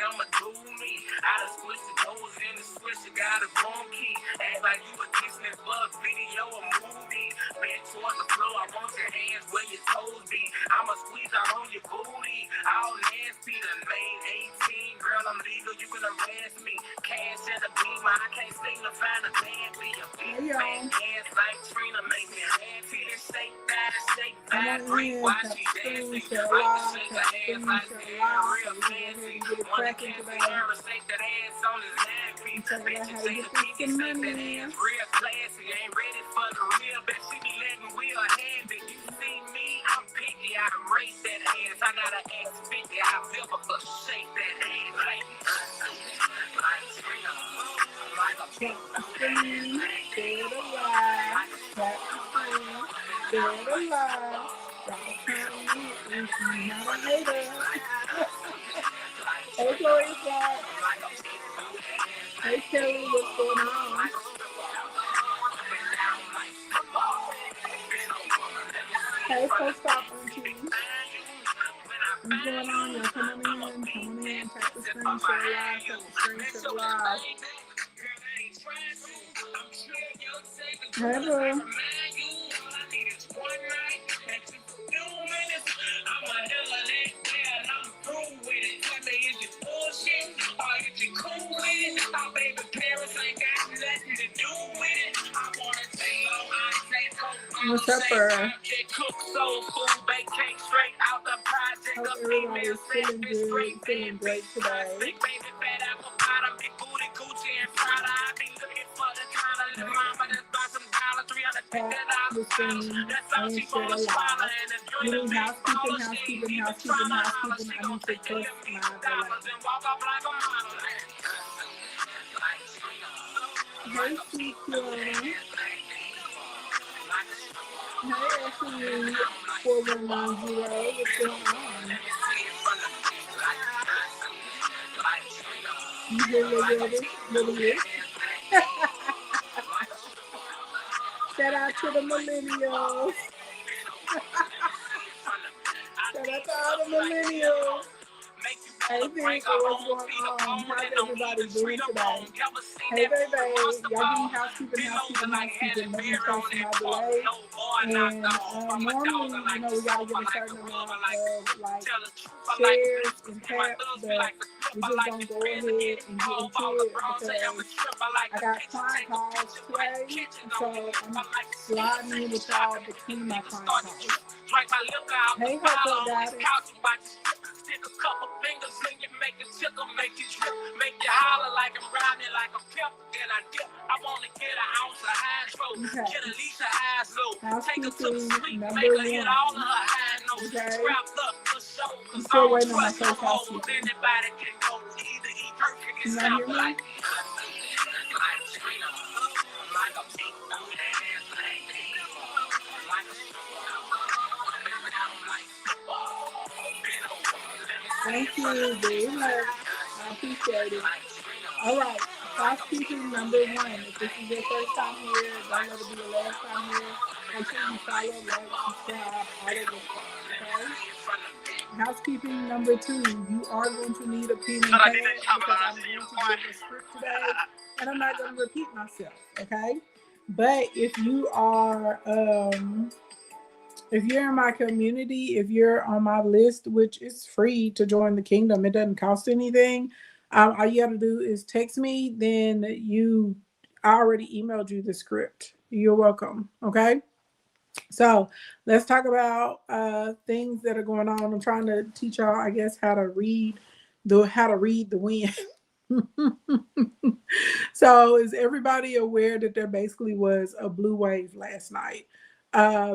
I'ma do me. I done switched the doors in the switch, got a wrong key. Act like you a Disney bug video or movie. Bend towards the floor, I want your hands where your toes be. I'ma squeeze out on your booty. All nasty, the main 18. Girl, I'm legal, you can arrest me. Cash in the beamer, I can't seem to find a band. Be a big man, hands like Trina, make me happy. Shake that, freak, watch she dancing. Like to shake her hands like they're real fancy. Wanna catch the camera, shake that ass on his nappy. Bitch, you take the pinky, shake that ass real classy. Ain't ready for the real, bet she be letting Will have it. You see me, I'm picky, I race that ass. I got an X50, I feel for shake that ass. Like Trina, like a pink. Hey, Chloe, hey, Kelly, what's going on? Hey, folks, stop on you. What's going on? You're coming in, tap the screen, share live, tap the screen, share live. Hey, bro. What's up, bro? Hope everybody's feeling good, feeling great today. The screen and share the live. You need housekeeping. I need to trust my Hey, sweet Kiana. Hey, Ashley, 4190. What's going on? You really? Shout out to the millennials. Shout out to all the millennials. Hey, Vic, what's going on? How's everybody doing today? Hey, baby, y'all getting housekeeping. Let me post my delay. And normally, we gotta get a certain amount of shares and taps, but we just gonna go ahead and get into it because I got client calls today, so I'm sliding in with y'all between my client calls. Hey, what's up, guys? Stick a couple fingers in you, make it tickle, make you drip, make you holler like I'm riding like a pimp. Then I dip. I want to get an ounce of hydro, get at least a high low. Take her to the street, make her hit all of her high notes. Strapped up for show, cause I don't trust no hoes. Anybody can go, either eat perfect and sound like Trina, like a pink ass lady, like a Thank you very much. I appreciate it. All right, housekeeping number 1. If this is your first time here, don't let it be your last time here. Make sure you follow, like, subscribe, all of this stuff, okay? Housekeeping number 2. You are going to need a pen and pad because I'm going to give a script today, and I'm not going to repeat myself, okay? But if you are... if you're in my community, if you're on my list, which is free to join the kingdom, it doesn't cost anything. All you have to do is text me. Then I already emailed you the script. You're welcome. Okay. So let's talk about things that are going on. I'm trying to teach y'all, I guess, how to read the wind. So is everybody aware that there basically was a blue wave last night?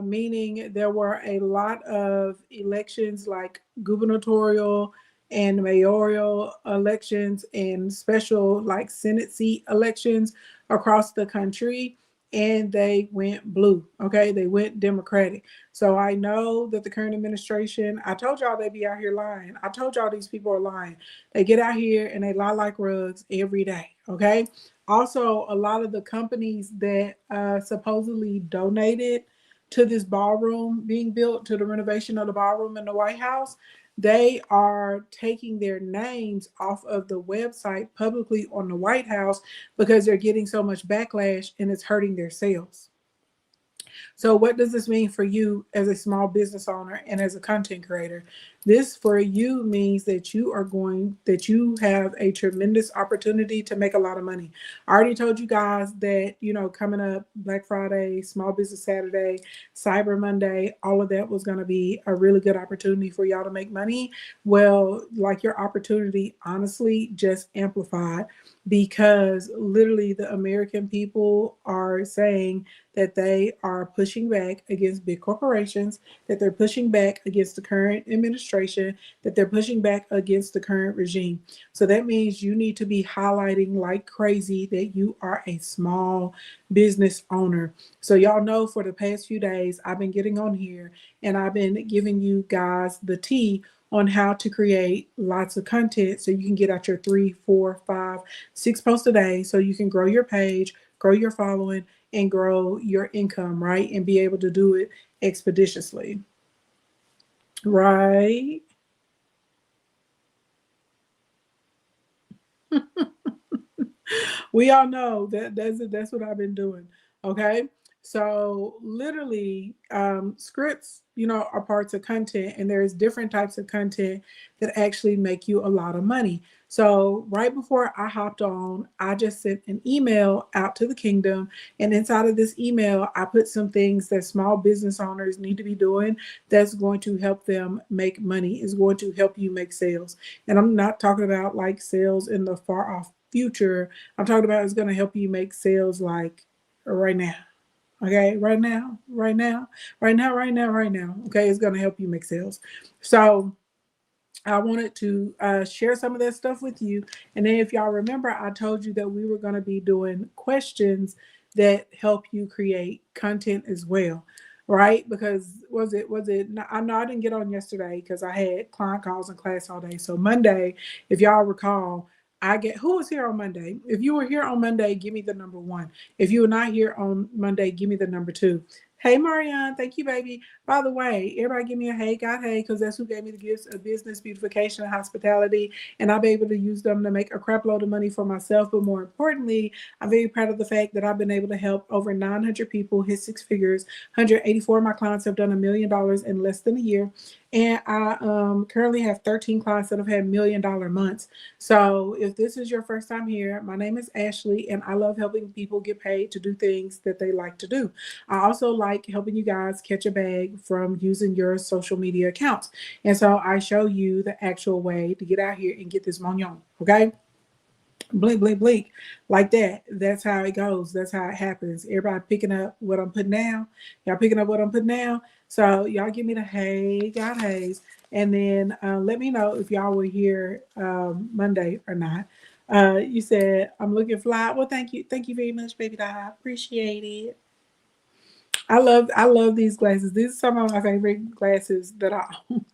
Meaning there were a lot of elections like gubernatorial and mayoral elections and special like Senate seat elections across the country, and they went blue. Okay, they went Democratic. So I know that the current administration, I told y'all they be out here lying. I told y'all these people are lying. They get out here and they lie like rugs every day. Okay. Also, a lot of the companies that supposedly donated to this ballroom being built, to the renovation of the ballroom in the White House, they are taking their names off of the website publicly on the White House because they're getting so much backlash and it's hurting their sales. So, what does this mean for you as a small business owner and as a content creator? This for you means that you have a tremendous opportunity to make a lot of money. I already told you guys that, coming up Black Friday, Small Business Saturday, Cyber Monday, all of that was going to be a really good opportunity for y'all to make money. Well, like your opportunity, honestly, just amplified because literally the American people are saying that they are pushing back against big corporations, that they're pushing back against the current administration, that they're pushing back against the current regime. So that means you need to be highlighting like crazy that you are a small business owner. So, y'all know for the past few days, I've been getting on here and I've been giving you guys the tea on how to create lots of content so you can get out your 3, 4, 5, 6 posts a day so you can grow your page, grow your following, and grow your income, right? And be able to do it expeditiously, right? We all know that that's what I've been doing. Okay. So literally, scripts, are parts of content, and there's different types of content that actually make you a lot of money. So right before I hopped on, I just sent an email out to the kingdom, and inside of this email, I put some things that small business owners need to be doing that's going to help them make money, is going to help you make sales. And I'm not talking about like sales in the far off future. I'm talking about it's going to help you make sales like right now. Okay, right now, right now, right now, right now, right now. Okay, it's going to help you make sales. So I wanted to share some of that stuff with you. And then, if y'all remember, I told you that we were going to be doing questions that help you create content as well, right? Because I know I didn't get on yesterday because I had client calls and class all day. So Monday, if y'all recall, who was here on Monday? If you were here on Monday, give me the number 1. If you were not here on Monday, give me the number 2. Hey, Marianne, thank you, baby. By the way, everybody give me a hey, God, hey, because that's who gave me the gifts of business, beautification, and hospitality. And I'll be able to use them to make a crap load of money for myself. But more importantly, I'm very proud of the fact that I've been able to help over 900 people hit 6 figures. 184 of my clients have done $1 million in less than a year. And I currently have 13 clients that have had $1 million months. So if this is your first time here, my name is Ashley, and I love helping people get paid to do things that they like to do. I also like helping you guys catch a bag from using your social media accounts. And so I show you the actual way to get out here and get this mignon, okay? Blink, blink, blink, like that. That's how it goes. That's how it happens. Everybody picking up what I'm putting down. Y'all picking up what I'm putting down. So y'all give me the hey, God haze, and then let me know if y'all were here Monday or not. You said I'm looking fly. Well, thank you very much, baby doll. I appreciate it. I love these glasses. These are some of my favorite glasses that I own.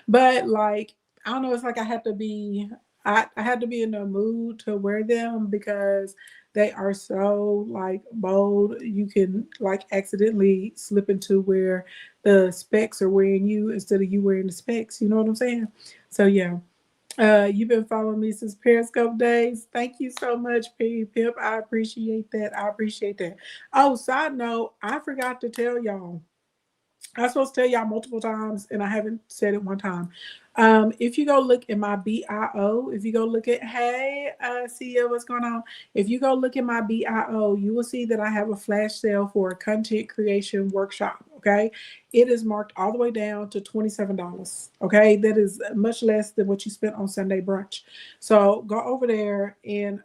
But like, I don't know, it's like I had to be in the mood to wear them because they are so like bold. You can like accidentally slip into where the specs are wearing you instead of you wearing the specs. You know what I'm saying? So yeah. You've been following me since Periscope days. Thank you so much, P Pip. I appreciate that. I appreciate that. Oh, side note, I forgot to tell y'all. I was supposed to tell y'all multiple times, and I haven't said it one time. If you go look at my BIO, if you go look at, hey, CEO, what's going on? If you go look at my BIO, you will see that I have a flash sale for a content creation workshop. Okay. It is marked all the way down to $27. Okay. That is much less than what you spent on Sunday brunch. So go over there and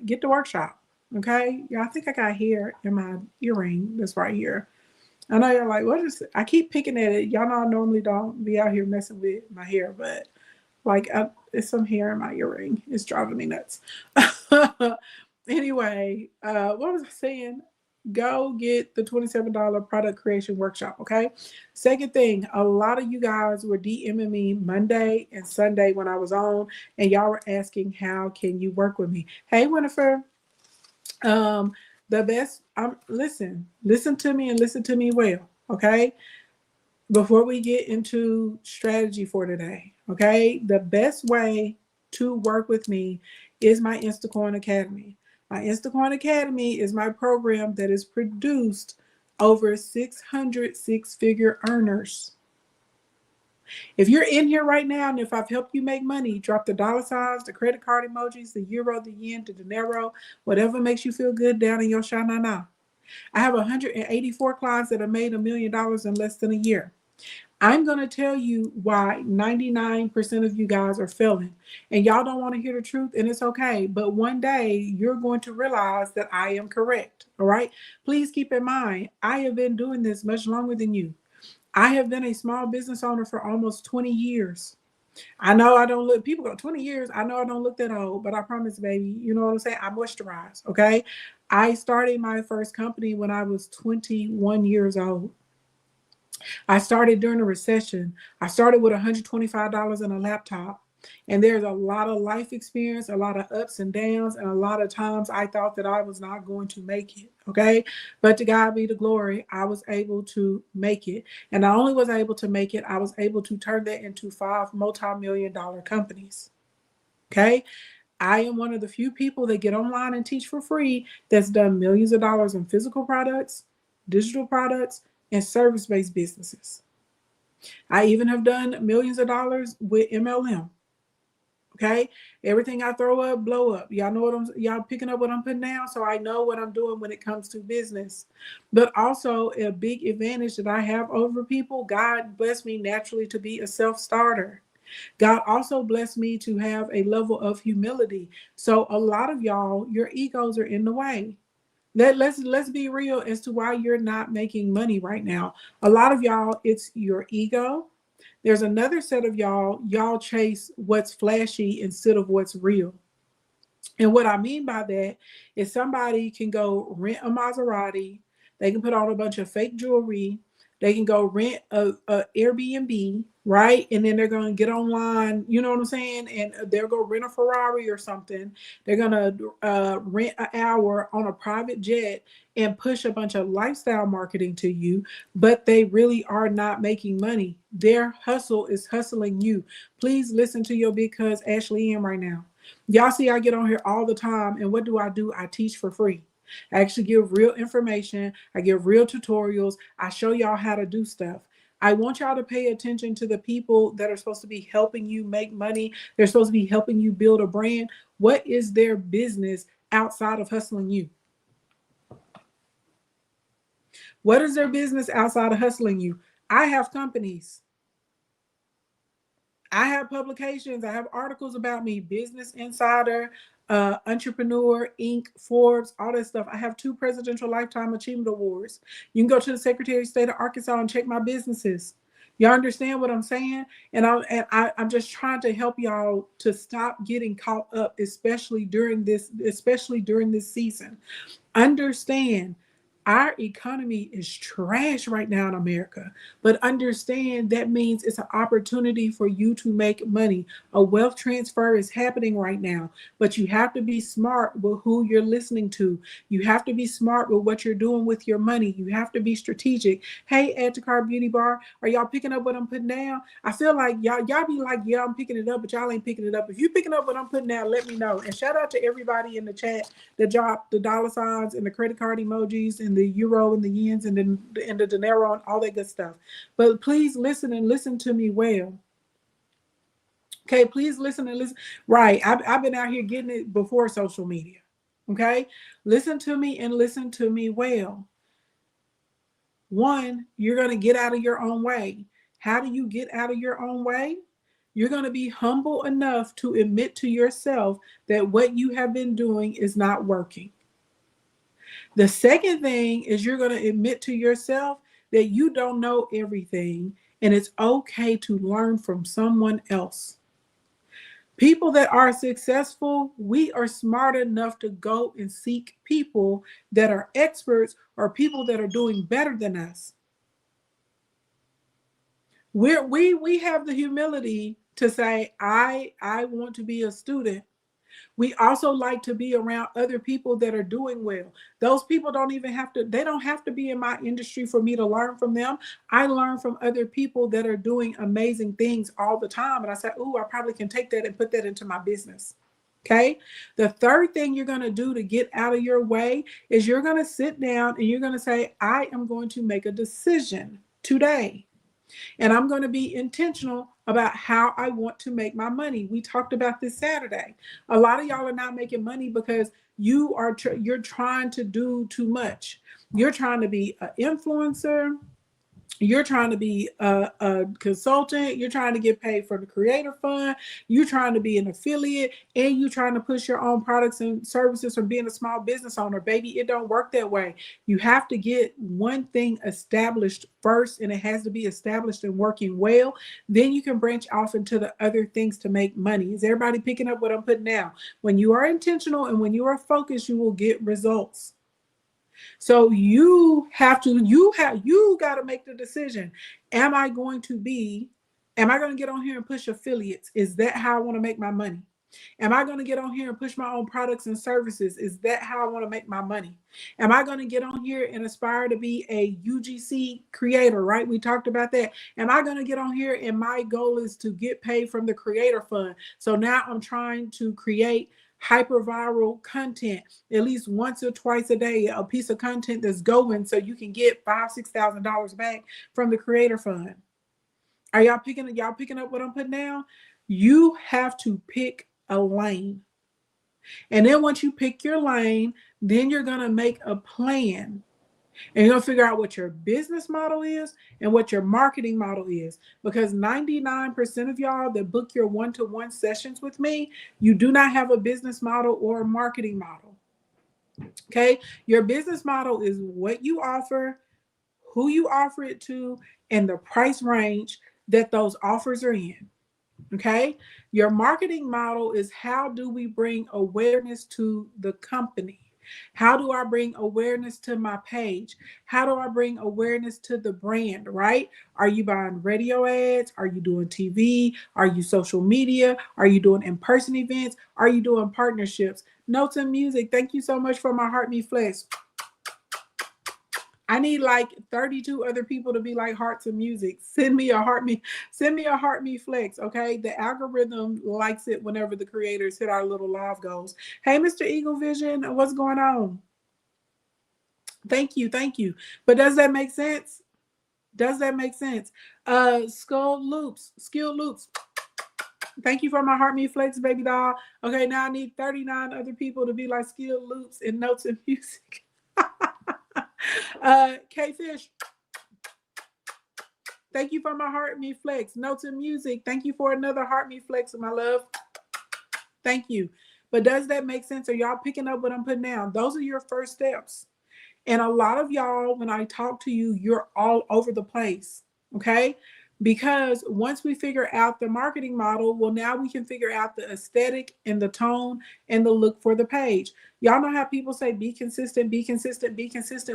get the workshop. Okay. Yeah, I think I got hair in my earring that's right here. I know y'all like, what is it? I keep picking at it. Y'all know I normally don't be out here messing with my hair, but like it's some hair in my earring. It's driving me nuts. Anyway, what was I saying? Go get the $27 product creation workshop, okay? Second thing, a lot of you guys were DMing me Monday and Sunday when I was on, and y'all were asking, how can you work with me? Hey, Winifred. Um, the best, listen to me and listen to me well, okay? before we get into strategy for today, okay, the best way to work with me is my Instacoin Academy. My Instacoin Academy is my program that has produced over 600 six-figure earners. If you're in here right now and if I've helped you make money, drop the dollar signs, the credit card emojis, the euro, the yen, the dinero, whatever makes you feel good down in your shanana. I have 184 clients that have made $1 million in less than a year. I'm going to tell you why 99% of you guys are failing. And y'all don't want to hear the truth, and it's okay. But one day you're going to realize that I am correct. All right. Please keep in mind, I have been doing this much longer than you. I have been a small business owner for almost 20 years. I know I don't look, people go 20 years. I know I don't look that old, but I promise, baby, you know what I'm saying? I moisturize. Okay. I started my first company when I was 21 years old. I started during the recession. I started with $125 and a laptop. And there's a lot of life experience, a lot of ups and downs, and a lot of times I thought that I was not going to make it. Okay. But to God be the glory, I was able to make it. And not only was I able to make it, I was able to turn that into 5 multi-million-dollar companies. Okay. I am one of the few people that get online and teach for free that's done millions of dollars in physical products, digital products, and service-based businesses. I even have done millions of dollars with MLM. Okay, everything I throw up, blow up. Y'all know y'all picking up what I'm putting down, so I know what I'm doing when it comes to business. But also a big advantage that I have over people, God blessed me naturally to be a self-starter. God also blessed me to have a level of humility. So a lot of y'all, your egos are in the way. Let's be real as to why you're not making money right now. A lot of y'all, it's your ego. There's another set of y'all chase what's flashy instead of what's real. And what I mean by that is somebody can go rent a Maserati, they can put on a bunch of fake jewelry, they can go rent a Airbnb, right? And then they're going to get online, you know what I'm saying? And they'll go rent a Ferrari or something. They're going to rent an hour on a private jet and push a bunch of lifestyle marketing to you, but they really are not making money. Their hustle is hustling you. Please listen to your big cuz Ashley Ann right now. Y'all see I get on here all the time, and what do? I teach for free. I actually give real information. I give real tutorials. I show y'all how to do stuff. I want y'all to pay attention to the people that are supposed to be helping you make money. They're supposed to be helping you build a brand. What is their business outside of hustling you? What is their business outside of hustling you? I have companies. I have publications. I have articles about me, Business Insider, Entrepreneur, Inc., Forbes, all that stuff. I have 2 Presidential Lifetime Achievement Awards. You can go to the Secretary of State of Arkansas and check my businesses. Y'all understand what I'm saying? And I'm just trying to help y'all to stop getting caught up, especially during this season. Understand, our economy is trash right now in America, but understand that means it's an opportunity for you to make money. A wealth transfer is happening right now, but you have to be smart with who you're listening to. You have to be smart with what you're doing with your money. You have to be strategic. Hey, Add to Cart Beauty Bar, are y'all picking up what I'm putting down? I feel like y'all be like, yeah, I'm picking it up, but y'all ain't picking it up. If you're picking up what I'm putting down, let me know. And shout out to everybody in the chat that dropped the dollar signs and the credit card emojis and the euro and the yens and the dinero and all that good stuff. But please listen and listen to me well. Okay, please listen and listen. Right, I've been out here getting it before social media. Okay, listen to me and listen to me well. One, you're going to get out of your own way. How do you get out of your own way? You're going to be humble enough to admit to yourself that what you have been doing is not working. The second thing is you're going to admit to yourself that you don't know everything, and it's okay to learn from someone else. People that are successful, we are smart enough to go and seek people that are experts or people that are doing better than us. We have the humility to say, I want to be a student. We also like to be around other people that are doing well. Those people don't even have to, they don't have to be in my industry for me to learn from them. I learn from other people that are doing amazing things all the time. And I say, oh, I probably can take that and put that into my business. Okay. The third thing you're going to do to get out of your way is you're going to sit down and you're going to say, I am going to make a decision today. And I'm going to be intentional about how I want to make my money. We talked about this Saturday. A lot of y'all are not making money because you're trying to do too much. You're trying to be an influencer. You're trying to be a consultant. You're trying to get paid for the creator fund. You're trying to be an affiliate, and you're trying to push your own products and services from being a small business owner. Baby, it don't work that way. You have to get one thing established first, and it has to be established and working well. Then you can branch off into the other things to make money. Is everybody picking up what I'm putting down? When you are intentional and when you are focused, you will get results. So you got to make the decision. Am I going to get on here and push affiliates? Is that how I want to make my money? Am I going to get on here and push my own products and services? Is that how I want to make my money? Am I going to get on here and aspire to be a UGC creator, right? We talked about that. Am I going to get on here and my goal is to get paid from the creator fund? So now I'm trying to create hyper viral content at least once or twice a day, a piece of content that's going so you can get $5,000-$6,000 back from the creator fund. Are y'all picking up what I'm putting down? You have to pick a lane. And then once you pick your lane, then you're going to make a plan. And you're going to figure out what your business model is and what your marketing model is. Because 99% of y'all that book your one-to-one sessions with me, you do not have a business model or a marketing model. Okay? Your business model is what you offer, who you offer it to, and the price range that those offers are in. Okay? Your marketing model is how do we bring awareness to the company? How do I bring awareness to my page? How do I bring awareness to the brand, right? Are you buying radio ads? Are you doing TV? Are you social media? Are you doing in-person events? Are you doing partnerships? Notes and music. Thank you so much for my Heart Me Flex. I need like 32 other people to be like Hearts and Music. Send me a Heart Me Flex, okay? The algorithm likes it whenever the creators hit our little live goals. Hey, Mr. Eagle Vision, what's going on? Thank you. But does that make sense? Skill Loops. Thank you for my Heart Me Flex, baby doll. Okay, now I need 39 other people to be like Skill Loops and Notes and Music. K-Fish, thank you for my Heart Me Flex. Notes and Music, thank you for another Heart Me Flex, my love. Thank you. But does that make sense? Are y'all picking up what I'm putting down? Those are your first steps. And a lot of y'all, when I talk to you, you're all over the place, okay? Because once we figure out the marketing model, well, now we can figure out the aesthetic and the tone and the look for the page. Y'all know how people say, be consistent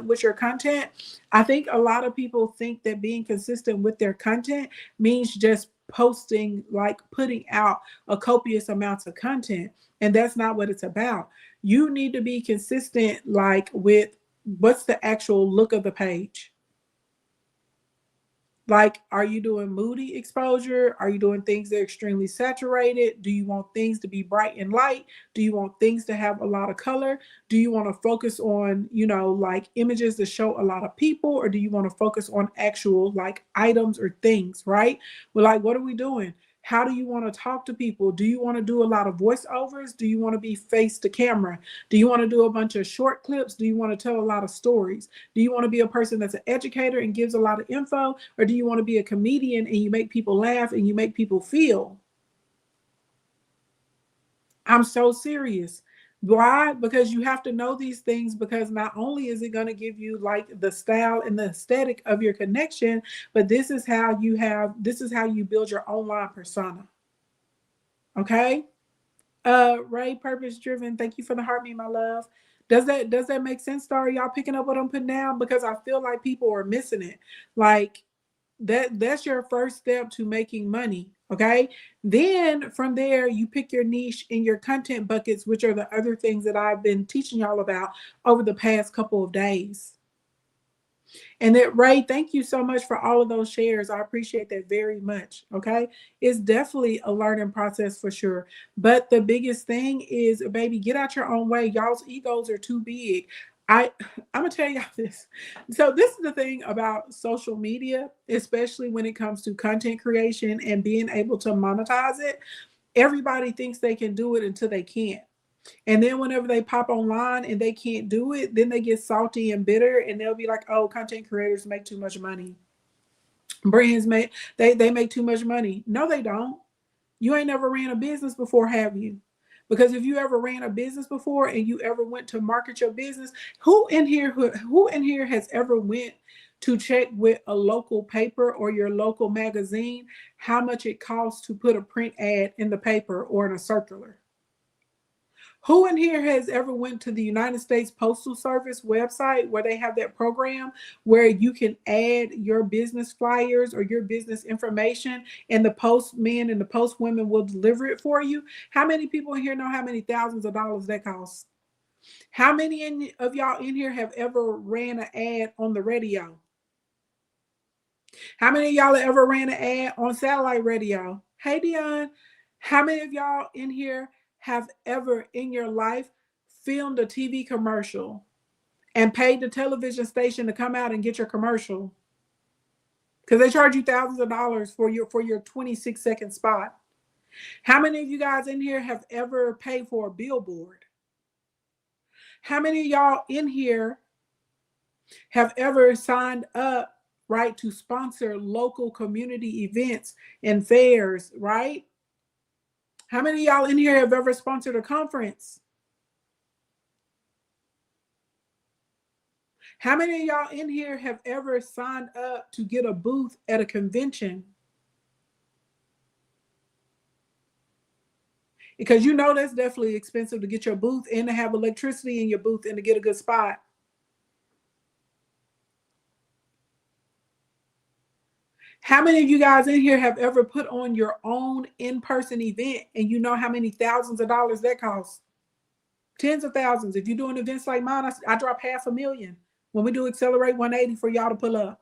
with your content. I think a lot of people think that being consistent with their content means just posting, like putting out a copious amounts of content. And that's not what it's about. You need to be consistent, like with what's the actual look of the page. Like, are you doing moody exposure? Are you doing things that are extremely saturated? Do you want things to be bright and light? Do you want things to have a lot of color? Do you want to focus on, like images that show a lot of people? Or do you want to focus on actual like items or things, right? Well, like, what are we doing? How do you want to talk to people? Do you want to do a lot of voiceovers? Do you want to be face to camera? Do you want to do a bunch of short clips? Do you want to tell a lot of stories? Do you want to be a person that's an educator and gives a lot of info? Or do you want to be a comedian and you make people laugh and you make people feel? I'm so serious. Why? Because you have to know these things, because not only is it going to give you like the style and the aesthetic of your connection, but this is how you build your online persona. Okay? Ray, Purpose Driven, thank you for the heart, me, my love. Does that make sense, Star? Y'all picking up what I'm putting down? Because I feel like people are missing it. Like that's your first step to making money. Okay. Then from there, you pick your niche in your content buckets, which are the other things that I've been teaching y'all about over the past couple of days. And that, Ray, thank you so much for all of those shares. I appreciate that very much. Okay. It's definitely a learning process for sure. But the biggest thing is, baby, get out your own way. Y'all's egos are too big. I'm gonna tell y'all this. So this is the thing about social media, especially when it comes to content creation and being able to monetize it. Everybody thinks they can do it until they can't. And then whenever they pop online and they can't do it, then they get salty and bitter and they'll be like, oh, content creators make too much money. Brands make they make too much money. No, they don't. You ain't never ran a business before, have you? Because if you ever ran a business before and you ever went to market your business, who in here has ever went to check with a local paper or your local magazine how much it costs to put a print ad in the paper or in a circular? Who in here has ever went to the United States Postal Service website where they have that program where you can add your business flyers or your business information and the postmen and the postwomen will deliver it for you? How many people in here know how many thousands of dollars that costs? How many of y'all in here have ever ran an ad on the radio? How many of y'all have ever ran an ad on satellite radio? Hey, Dion. How many of y'all in here have ever in your life filmed a TV commercial and paid the television station to come out and get your commercial? Because they charge you thousands of dollars for your 26-second spot. How many of you guys in here have ever paid for a billboard? How many of y'all in here have ever signed up, right, to sponsor local community events and fairs, right? How many of y'all in here have ever sponsored a conference? How many of y'all in here have ever signed up to get a booth at a convention? Because you know that's definitely expensive to get your booth and to have electricity in your booth and to get a good spot. How many of you guys in here have ever put on your own in-person event and you know how many thousands of dollars that costs? Tens of thousands. If you're doing events like mine, I drop $500,000 when we do Accelerate 180 for y'all to pull up.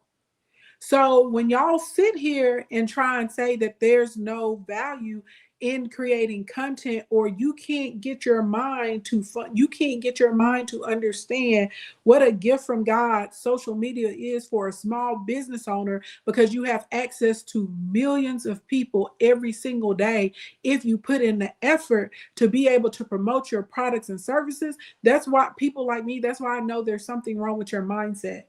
So when y'all sit here and try and say that there's no value in creating content, or you can't get your mind to understand what a gift from God social media is for a small business owner, because you have access to millions of people every single day if you put in the effort to be able to promote your products and services. That's why people like me, that's why I know there's something wrong with your mindset.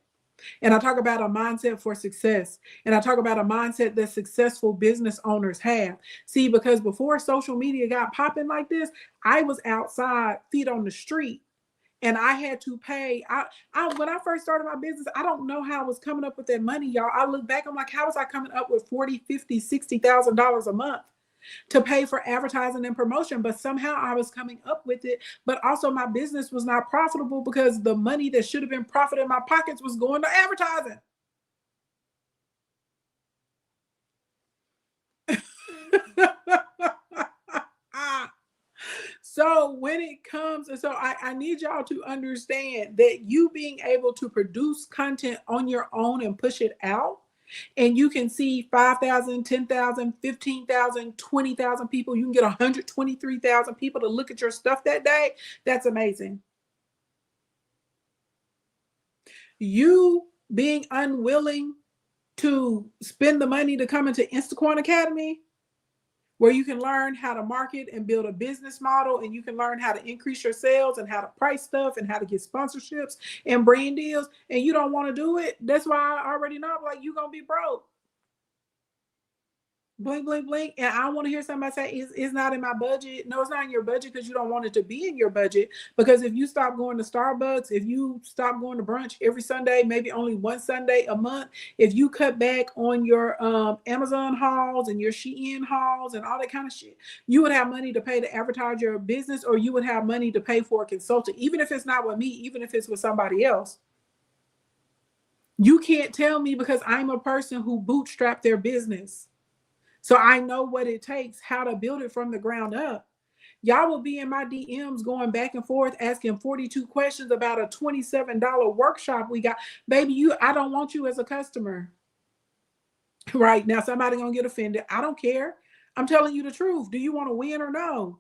And I talk about a mindset for success. And I talk about a mindset that successful business owners have. See, because before social media got popping like this, I was outside, feet on the street. And I had to pay. When I first started my business, I don't know how I was coming up with that money, y'all. I look back, I'm like, how was I coming up with $40,000, $50,000, $60,000 a month to pay for advertising and promotion? But somehow I was coming up with it. But also my business was not profitable because the money that should have been profit in my pockets was going to advertising. So when it comes, so I need y'all to understand that you being able to produce content on your own and push it out, and you can see 5,000, 10,000, 15,000, 20,000 people, you can get 123,000 people to look at your stuff that day. That's amazing. You being unwilling to spend the money to come into Instacorn Academy, where you can learn how to market and build a business model, and you can learn how to increase your sales and how to price stuff and how to get sponsorships and brand deals, and you don't want to do it. That's why I already know, like, you're going to be broke. Blink, blink, blink. And I want to hear somebody say it's not in my budget. No, it's not in your budget because you don't want it to be in your budget. Because if you stop going to Starbucks, if you stop going to brunch every Sunday, maybe only one Sunday a month, if you cut back on your Amazon hauls and your Shein hauls and all that kind of shit, you would have money to pay to advertise your business, or you would have money to pay for a consultant, even if it's not with me, even if it's with somebody else. You can't tell me, because I'm a person who bootstrapped their business. So I know what it takes, how to build it from the ground up. Y'all will be in my DMs going back and forth asking 42 questions about a $27 workshop we got. Baby, I don't want you as a customer. Right now, somebody gonna get offended. I don't care. I'm telling you the truth. Do you want to win or no?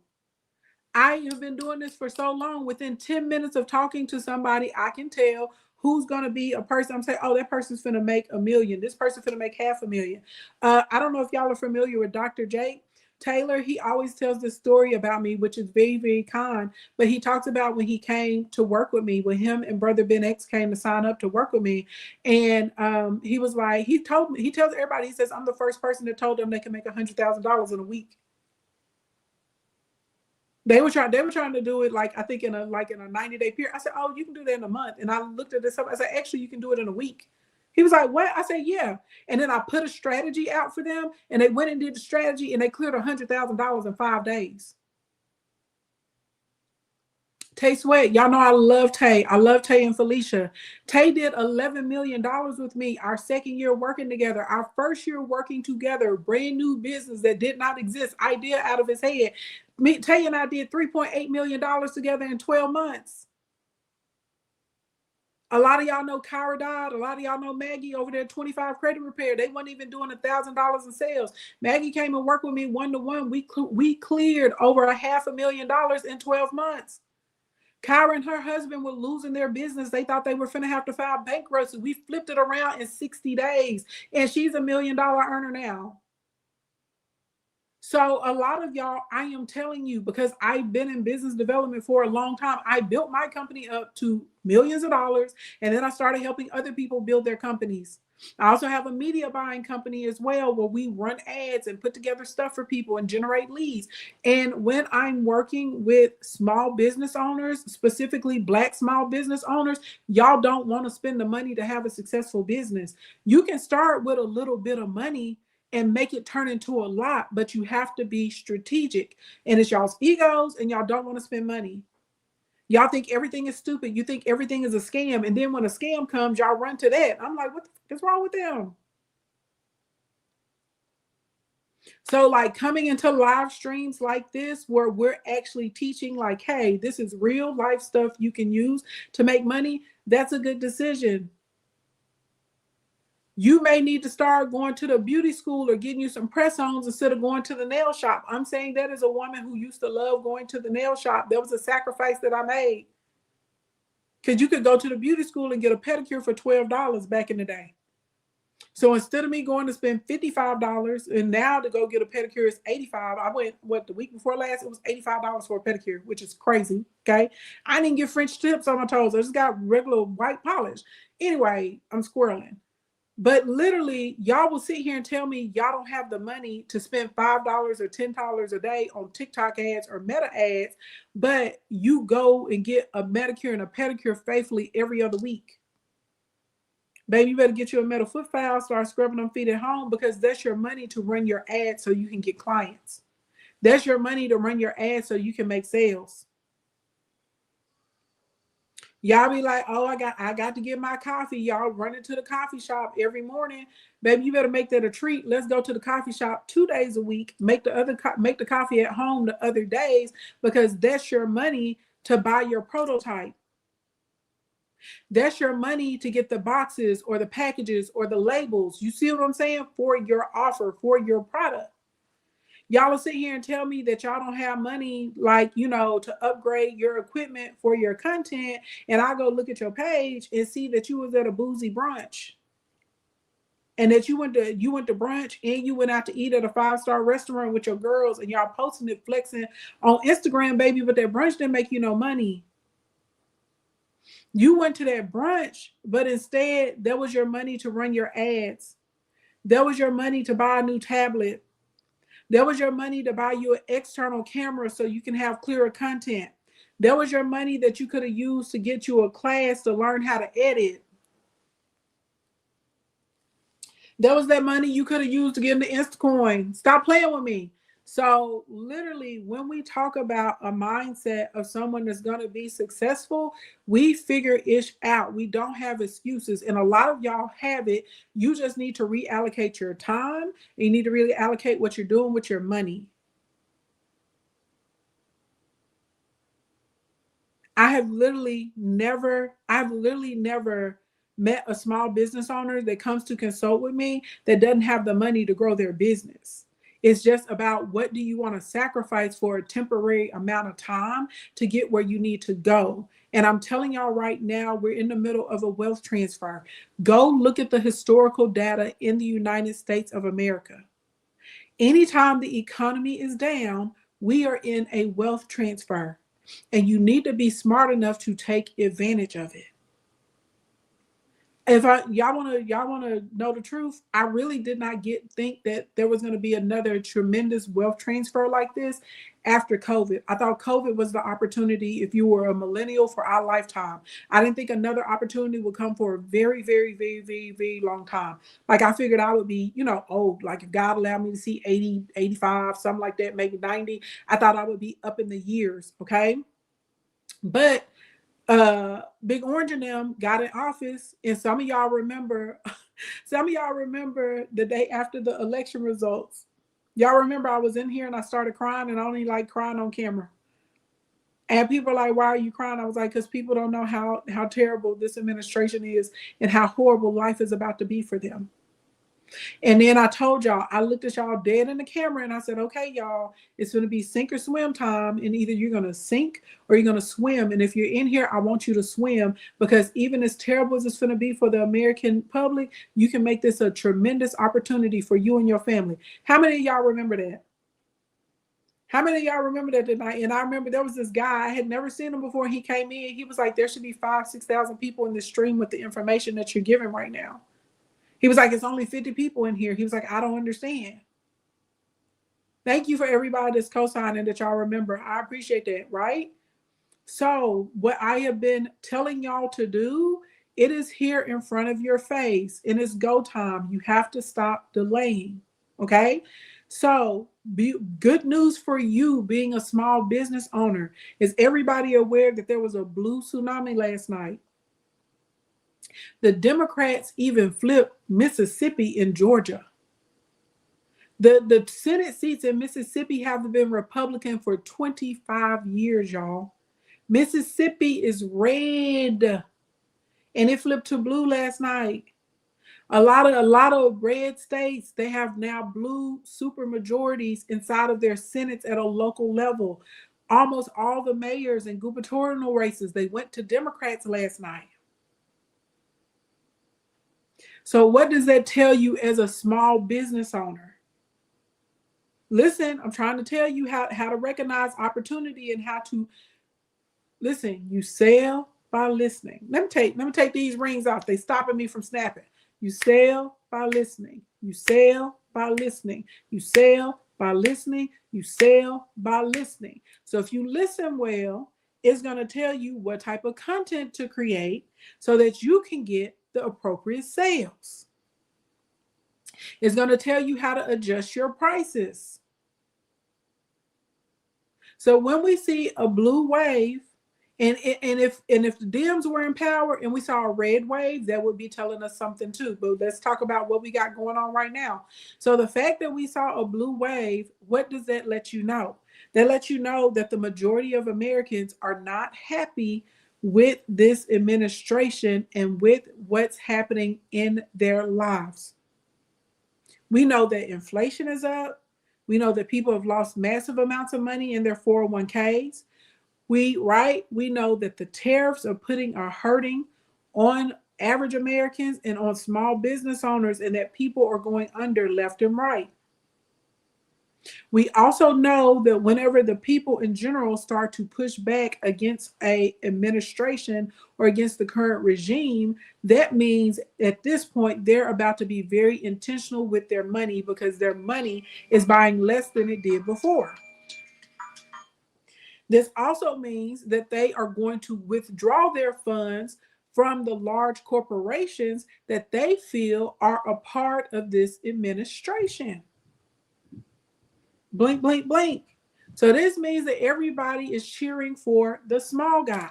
I have been doing this for so long. Within 10 minutes of talking to somebody, I can tell who's going to be a person. I'm saying, oh, that person's going to make $1 million. This person's going to make $500,000. I don't know if y'all are familiar with Dr. Jake Taylor. He always tells this story about me, which is very, very kind. But he talks about when he came to work with me, when him and Brother Ben X came to sign up to work with me. And he was like, he tells everybody, he says, I'm the first person that told them they can make $100,000 in a week. They were trying to do it like I think in a 90-day period. I said, oh, you can do that in a month. And I looked at this up. I said, actually, you can do it in a week. He was like, what? I said, yeah. And then I put a strategy out for them, and they went and did the strategy, and they cleared $100,000 in 5 days. Tay Sweat, y'all know I love Tay. I love Tay and Felicia. Tay did $11 million with me our second year working together. Our first year working together, brand new business that did not exist, idea out of his head. Tay and I did $3.8 million together in 12 months. A lot of y'all know Kyra Dodd. A lot of y'all know Maggie over there at 25 Credit Repair. They weren't even doing $1,000 in sales. Maggie came and worked with me one-to-one. We cleared over $500,000 in 12 months. Kyra and her husband were losing their business. They thought they were finna have to file bankruptcy. We flipped it around in 60 days, and she's $1 million earner now. So a lot of y'all, I am telling you, because I've been in business development for a long time, I built my company up to millions of dollars, and then I started helping other people build their companies. I also have a media buying company as well, where we run ads and put together stuff for people and generate leads. And when I'm working with small business owners, specifically Black small business owners, y'all don't want to spend the money to have a successful business. You can start with a little bit of money and make it turn into a lot, but you have to be strategic. And it's y'all's egos, and y'all don't want to spend money. Y'all think everything is stupid. You think everything is a scam. And then when a scam comes, y'all run to that. I'm like, what the fuck is wrong with them? So like coming into live streams like this, where we're actually teaching like, hey, this is real life stuff you can use to make money. That's a good decision. You may need to start going to the beauty school or getting you some press-ons instead of going to the nail shop. I'm saying that as a woman who used to love going to the nail shop. There was a sacrifice that I made. Because you could go to the beauty school and get a pedicure for $12 back in the day. So instead of me going to spend $55, and now to go get a pedicure is $85. I went the week before last, it was $85 for a pedicure, which is crazy. Okay. I didn't get French tips on my toes. I just got regular white polish. Anyway, I'm squirreling. But literally, y'all will sit here and tell me y'all don't have the money to spend $5 or $10 a day on TikTok ads or Meta ads, but you go and get a manicure and a pedicure faithfully every other week. Baby, you better get you a metal foot file, start scrubbing them feet at home, because that's your money to run your ads so you can get clients. That's your money to run your ads so you can make sales. Y'all be like, oh, I got to get my coffee. Y'all running to the coffee shop every morning. Baby, you better make that a treat. Let's go to the coffee shop 2 days a week. Make the coffee at home the other days, because that's your money to buy your prototype. That's your money to get the boxes or the packages or the labels. You see what I'm saying? For your offer, for your product. Y'all will sit here and tell me that y'all don't have money, like, you know, to upgrade your equipment for your content. And I go look at your page and see that you was at a boozy brunch. And that you went to brunch and you went out to eat at a 5-star restaurant with your girls, and y'all posting it, flexing on Instagram, baby, but that brunch didn't make you no money. You went to that brunch, but instead that was your money to run your ads. That was your money to buy a new tablet. That was your money to buy you an external camera so you can have clearer content. That was your money that you could have used to get you a class to learn how to edit. That was that money you could have used to get into Instacoin. Stop playing with me. So literally, when we talk about a mindset of someone that's going to be successful, we figure ish out. We don't have excuses. And a lot of y'all have it. You just need to reallocate your time. You need to really allocate what you're doing with your money. I've literally never met a small business owner that comes to consult with me that doesn't have the money to grow their business. It's just about what do you want to sacrifice for a temporary amount of time to get where you need to go. And I'm telling y'all right now, we're in the middle of a wealth transfer. Go look at the historical data in the United States of America. Anytime the economy is down, we are in a wealth transfer, and you need to be smart enough to take advantage of it. If y'all want to know the truth, I really did not think that there was going to be another tremendous wealth transfer like this after COVID. I thought COVID was the opportunity if you were a millennial for our lifetime. I didn't think another opportunity would come for a very, very, very, very, very long time. Like I figured I would be, old. Like if God allowed me to see 80, 85, something like that, maybe 90, I thought I would be up in the years. Okay. But Big Orange and them got in office, and some of y'all remember the day after the election results. Y'all remember I was in here and I started crying, and I only like crying on camera. And people are like, why are you crying? I was like, because people don't know how terrible this administration is and how horrible life is about to be for them. And then I told y'all, I looked at y'all dead in the camera and I said, okay, y'all, it's going to be sink or swim time. And either you're going to sink or you're going to swim. And if you're in here, I want you to swim, because even as terrible as it's going to be for the American public, you can make this a tremendous opportunity for you and your family. How many of y'all remember that? How many of y'all remember that tonight? And I remember there was this guy, I had never seen him before. He came in. He was like, there should be 5,000, 6,000 people in this stream with the information that you're giving right now. He was like, it's only 50 people in here. He was like, I don't understand. Thank you for everybody that's co-signing that y'all remember. I appreciate that, right? So what I have been telling y'all to do, it is here in front of your face, and it's go time. You have to stop delaying, okay? So good news for you being a small business owner. Is everybody aware that there was a blue tsunami last night? The Democrats even flipped Mississippi and Georgia. The Senate seats in Mississippi have been Republican for 25 years, y'all. Mississippi is red, and it flipped to blue last night. A lot of red states, they have now blue super majorities inside of their senates at a local level. Almost all the mayors and gubernatorial races, they went to Democrats last night. So what does that tell you as a small business owner? Listen, I'm trying to tell you how to recognize opportunity and how to listen. You sell by listening. Let me take these rings off. They stopping me from snapping. You sell by listening. You sell by listening. You sell by listening. You sell by listening. So if you listen well, it's going to tell you what type of content to create so that you can get the appropriate sales. It's going to tell you how to adjust your prices. So when we see a blue wave, and if the Dems were in power and we saw a red wave, that would be telling us something too. But let's talk about what we got going on right now. So the fact that we saw a blue wave, what does that let you know? That lets you know that the majority of Americans are not happy with this administration and with what's happening in their lives. We know that inflation is up. We know that people have lost massive amounts of money in their 401ks. We know that the tariffs are hurting on average Americans and on small business owners, and that people are going under left and right. We also know that whenever the people in general start to push back against a administration or against the current regime, that means at this point they're about to be very intentional with their money, because their money is buying less than it did before. This also means that they are going to withdraw their funds from the large corporations that they feel are a part of this administration. Blink, blink, blink. So this means that everybody is cheering for the small guy.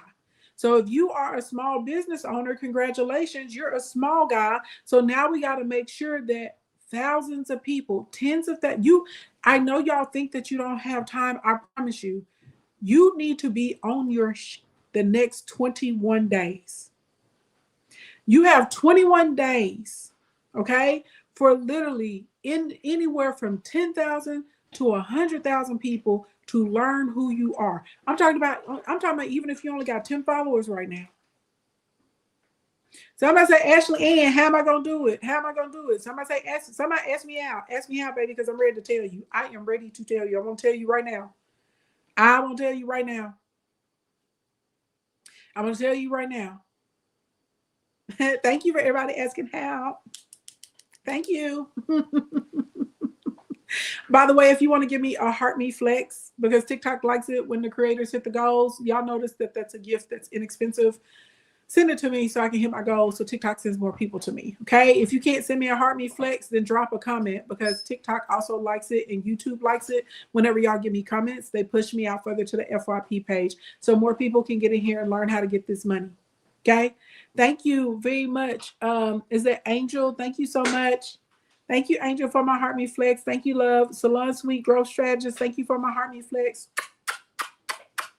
So if you are a small business owner, congratulations, you're a small guy. So now we got to make sure that thousands of people, tens of that I know y'all think that you don't have time. I promise you, you need to be on the next 21 days. You have 21 days, okay, for literally anywhere from 10,000 to 100,000 people to learn who you are. I'm talking about even if you only got 10 followers right now. Somebody say, Ashley Ann, how am I gonna do it? How am I gonna do it? Somebody ask me out. Ask me out, baby, because I'm ready to tell you. I am ready to tell you. I'm gonna tell you right now. I won't tell you right now. I'm gonna tell you right now. Thank you for everybody asking how. Thank you. By the way, if you want to give me a heart me flex, because TikTok likes it when the creators hit the goals, y'all notice that that's a gift that's inexpensive. Send it to me so I can hit my goals so TikTok sends more people to me. Okay. If you can't send me a heart me flex, then drop a comment because TikTok also likes it and YouTube likes it. Whenever y'all give me comments, they push me out further to the FYP page so more people can get in here and learn how to get this money. Okay. Thank you very much. Is that Angel? Thank you so much. Thank you, Angel, for my heart me flex. Thank you, love. Salon Suite Growth Strategist. Thank you for my heart me flex.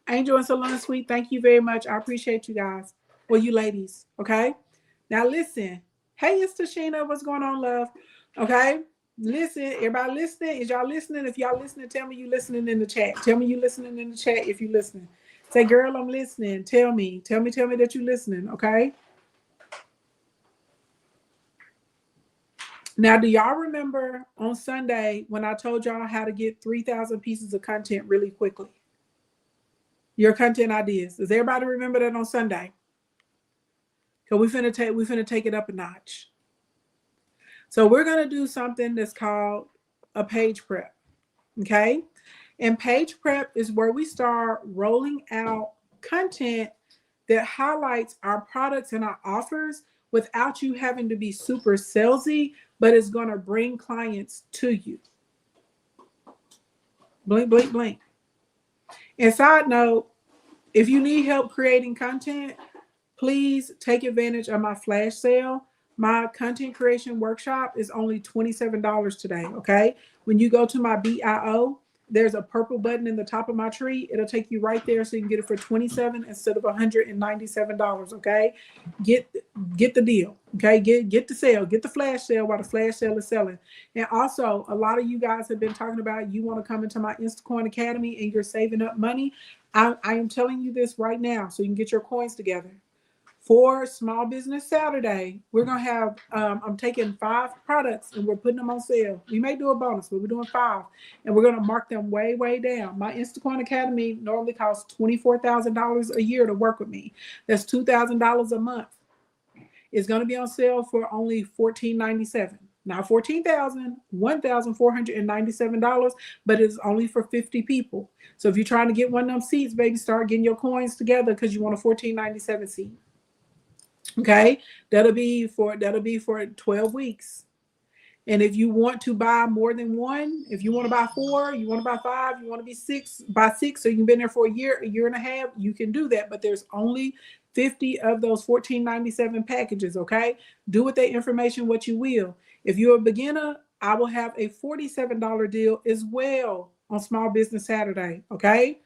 Angel and Salon Suite, thank you very much. I appreciate you guys. Well, you ladies, okay? Now listen. Hey, it's Tashina. What's going on, love? Okay? Listen, everybody listening? Is y'all listening? If y'all listening, tell me you listening in the chat. Tell me you listening in the chat if you listening. Say, girl, I'm listening. Tell me that you listening, okay? Now, do y'all remember on Sunday when I told y'all how to get 3,000 pieces of content really quickly? Your content ideas. Does everybody remember that on Sunday? Because we finna take it up a notch. So we're gonna do something that's called a page prep. Okay? And page prep is where we start rolling out content that highlights our products and our offers without you having to be super salesy, but it's going to bring clients to you. Blink, blink, blink. And side note, if you need help creating content, please take advantage of my flash sale. My content creation workshop is only $27 today, okay? When you go to my BIO, there's a purple button in the top of my tree. It'll take you right there so you can get it for $27 instead of $197, okay? Get the deal, okay? Get the sale. Get the flash sale while the flash sale is selling. And also, a lot of you guys have been talking about you want to come into my Instacoin Academy and you're saving up money. I am telling you this right now so you can get your coins together. For Small Business Saturday, we're going to have, I'm taking 5 products and we're putting them on sale. We may do a bonus, but we're doing 5. And we're going to mark them way, way down. My Instacoin Academy normally costs $24,000 a year to work with me. That's $2,000 a month. It's going to be on sale for only $1,497. Not $14,000, $1,497, but it's only for 50 people. So if you're trying to get one of them seats, baby, start getting your coins together because you want a $1,497 seat. Okay, that'll be for 12 weeks. And if you want to buy more than one, if you want to buy 4, you want to buy 5, you want to be 6, buy 6, so you've been there for a year and a half, you can do that. But there's only 50 of those $1,497 packages. Okay, do with that information what you will. If you're a beginner, I will have a $47 deal as well on Small Business Saturday. Okay,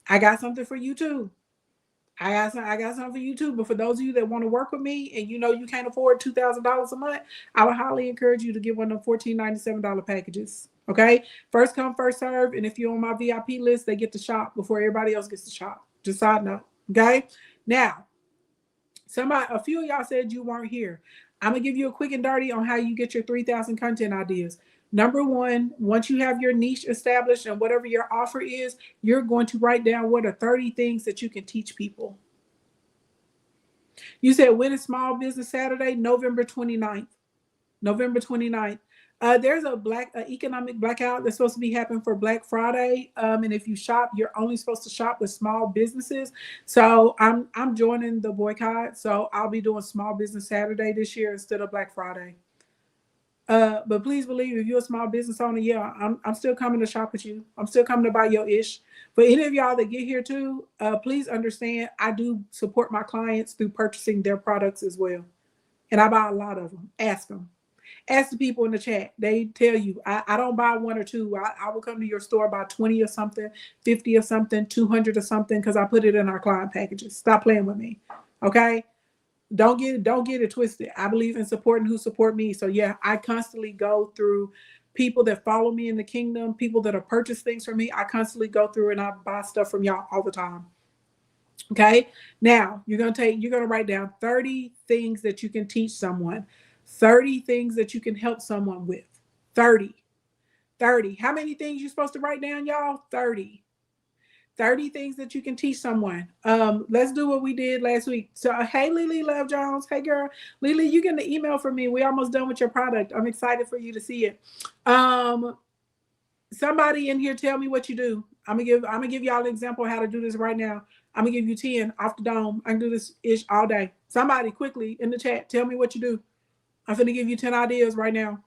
I got something for you too. I got something for you too. But for those of you that want to work with me and you know you can't afford $2,000 a month, I would highly encourage you to get one of them $1,497 packages. Okay, first come, first serve. And if you're on my VIP list, they get to shop before everybody else gets to shop. Just side note. Okay, now a few of y'all said you weren't here. I'm gonna give you a quick and dirty on how you get your 3,000 content ideas. Number 1, once you have your niche established and whatever your offer is, you're going to write down what are 30 things that you can teach people. You said when is Small Business Saturday? November 29th. November 29th. There's a economic blackout that's supposed to be happening for Black Friday. And if you shop, you're only supposed to shop with small businesses. So I'm joining the boycott. So I'll be doing Small Business Saturday this year instead of Black Friday. But please believe, if you're a small business owner, yeah, I'm still coming to shop with you. I'm still coming to buy your ish. For any of y'all that get here too, please understand I do support my clients through purchasing their products as well. And I buy a lot of them. Ask them. Ask the people in the chat. They tell you. I don't buy one or two. I will come to your store, buy 20 or something, 50 or something, 200 or something, because I put it in our client packages. Stop playing with me. Okay? Don't get it twisted. I believe in supporting who support me. So yeah, I constantly go through people that follow me in the kingdom, people that have purchased things from me. I constantly go through and I buy stuff from y'all all the time. Okay. Now you're gonna write down 30 things that you can teach someone, 30 things that you can help someone with. 30. 30. How many things you supposed to write down, y'all? 30. 30 things that you can teach someone. Let's do what we did last week. So, hey, Lily Love Jones. Hey, girl. Lily, you getting the email from me. We almost done with your product. I'm excited for you to see it. Somebody in here tell me what you do. I'm gonna give y'all an example of how to do this right now. I'm gonna give you 10 off the dome. I can do this ish all day. Somebody quickly in the chat, tell me what you do. I'm gonna give you 10 ideas right now.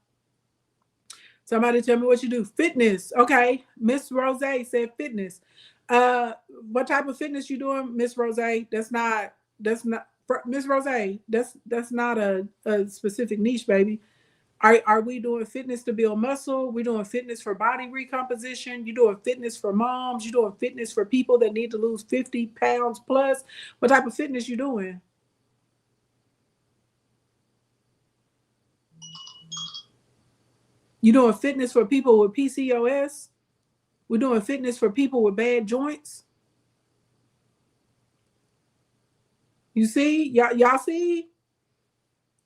Somebody tell me what you do. Fitness. Okay. Miss Rose said fitness. What type of fitness you doing, Miss Rose? That's not Miss Rose. That's not a specific niche, baby. Are we doing fitness to build muscle? We doing fitness for body recomposition. You doing fitness for moms? You doing fitness for people that need to lose 50 pounds plus? What type of fitness you doing? You doing fitness for people with PCOS? We're doing fitness for people with bad joints. You see, y'all see,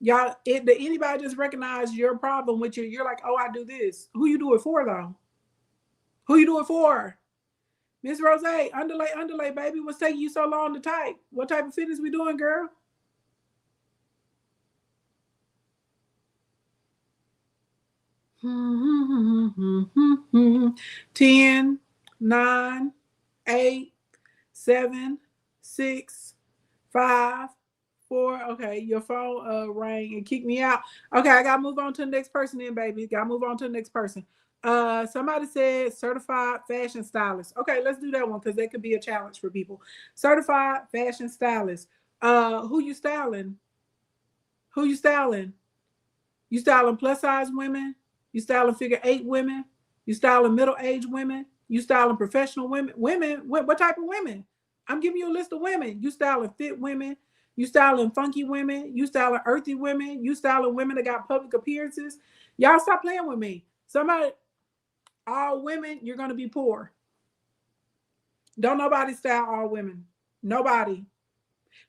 anybody just recognize your problem with you? You're like, oh, I do this. Who you do it for though? Who you do it for? Miss Rose, underlay, baby. What's taking you so long to type? What type of fitness we doing, girl? Ten, 9, 8, 7, 6, 5, 4. Okay, your phone rang and kicked me out. Okay, I gotta move on to the next person then, baby. Gotta move on to the next person. Somebody said certified fashion stylist. Okay, let's do that one because that could be a challenge for people. Certified fashion stylist. Who you styling? Who you styling? You styling plus size women? You styling figure 8 women? You styling middle aged women? You styling professional women? Women? What type of women? I'm giving you a list of women. You styling fit women? You styling funky women? You styling earthy women? You styling women that got public appearances? Y'all stop playing with me. Somebody, all women, you're gonna be poor. Don't nobody style all women. Nobody.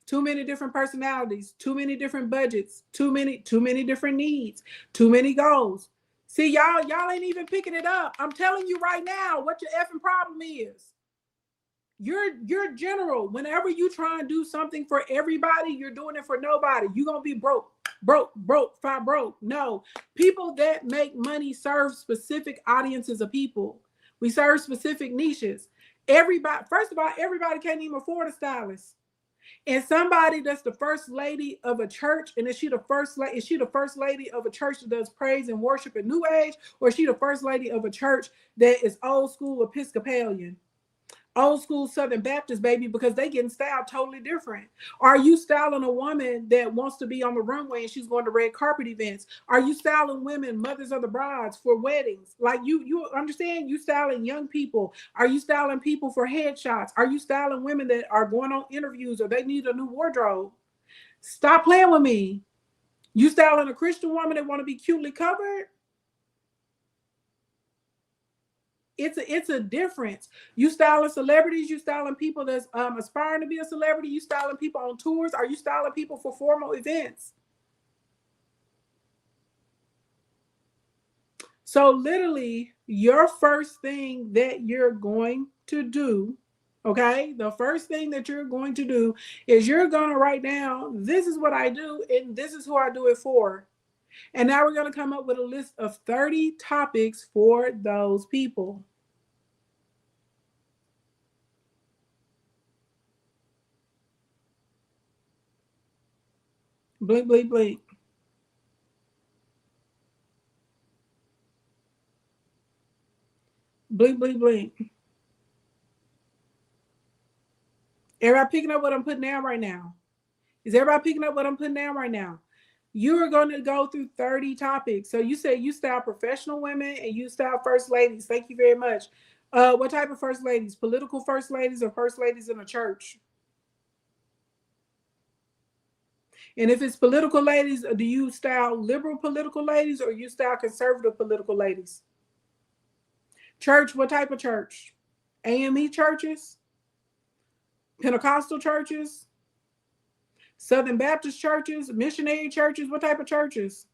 Too many different personalities, too many different budgets, too many different needs, too many goals. See, y'all ain't even picking it up. I'm telling you right now what your effing problem is. You're general. Whenever you try and do something for everybody, you're doing it for nobody. You're gonna be broke. No. People that make money serve specific audiences of people. We serve specific niches. Everybody, first of all, everybody can't even afford a stylist. And somebody that's the first lady of a church, and is she the first lady of a church that does praise and worship in New Age, or is she the first lady of a church that is old school Episcopalian? Old school Southern Baptist, baby, because they getting styled totally different. Are you styling a woman that wants to be on the runway and she's going to red carpet events? Are you styling women, mothers of the brides, for weddings? Like you understand? You styling young people. Are you styling people for headshots? Are you styling women that are going on interviews or they need a new wardrobe? Stop playing with me. You styling a Christian woman that want to be cutely covered? It's a difference. You styling celebrities, you styling people that's aspiring to be a celebrity, you styling people on tours, are you styling people for formal events? So literally, your first thing that you're going to do, okay, the first thing that you're going to do is you're going to write down, this is what I do and this is who I do it for. And now we're going to come up with a list of 30 topics for those people. Blink, blink, blink. Blink, blink, blink. Everybody picking up what I'm putting down right now? Is everybody picking up what I'm putting down right now? You are going to go through 30 topics. So you said you style professional women and you style first ladies. Thank you very much. What type of first ladies? Political first ladies or first ladies in a church? And if it's political ladies, do you style liberal political ladies or you style conservative political ladies? Church, what type of church? AME churches? Pentecostal churches? Southern Baptist churches? Missionary churches? What type of churches?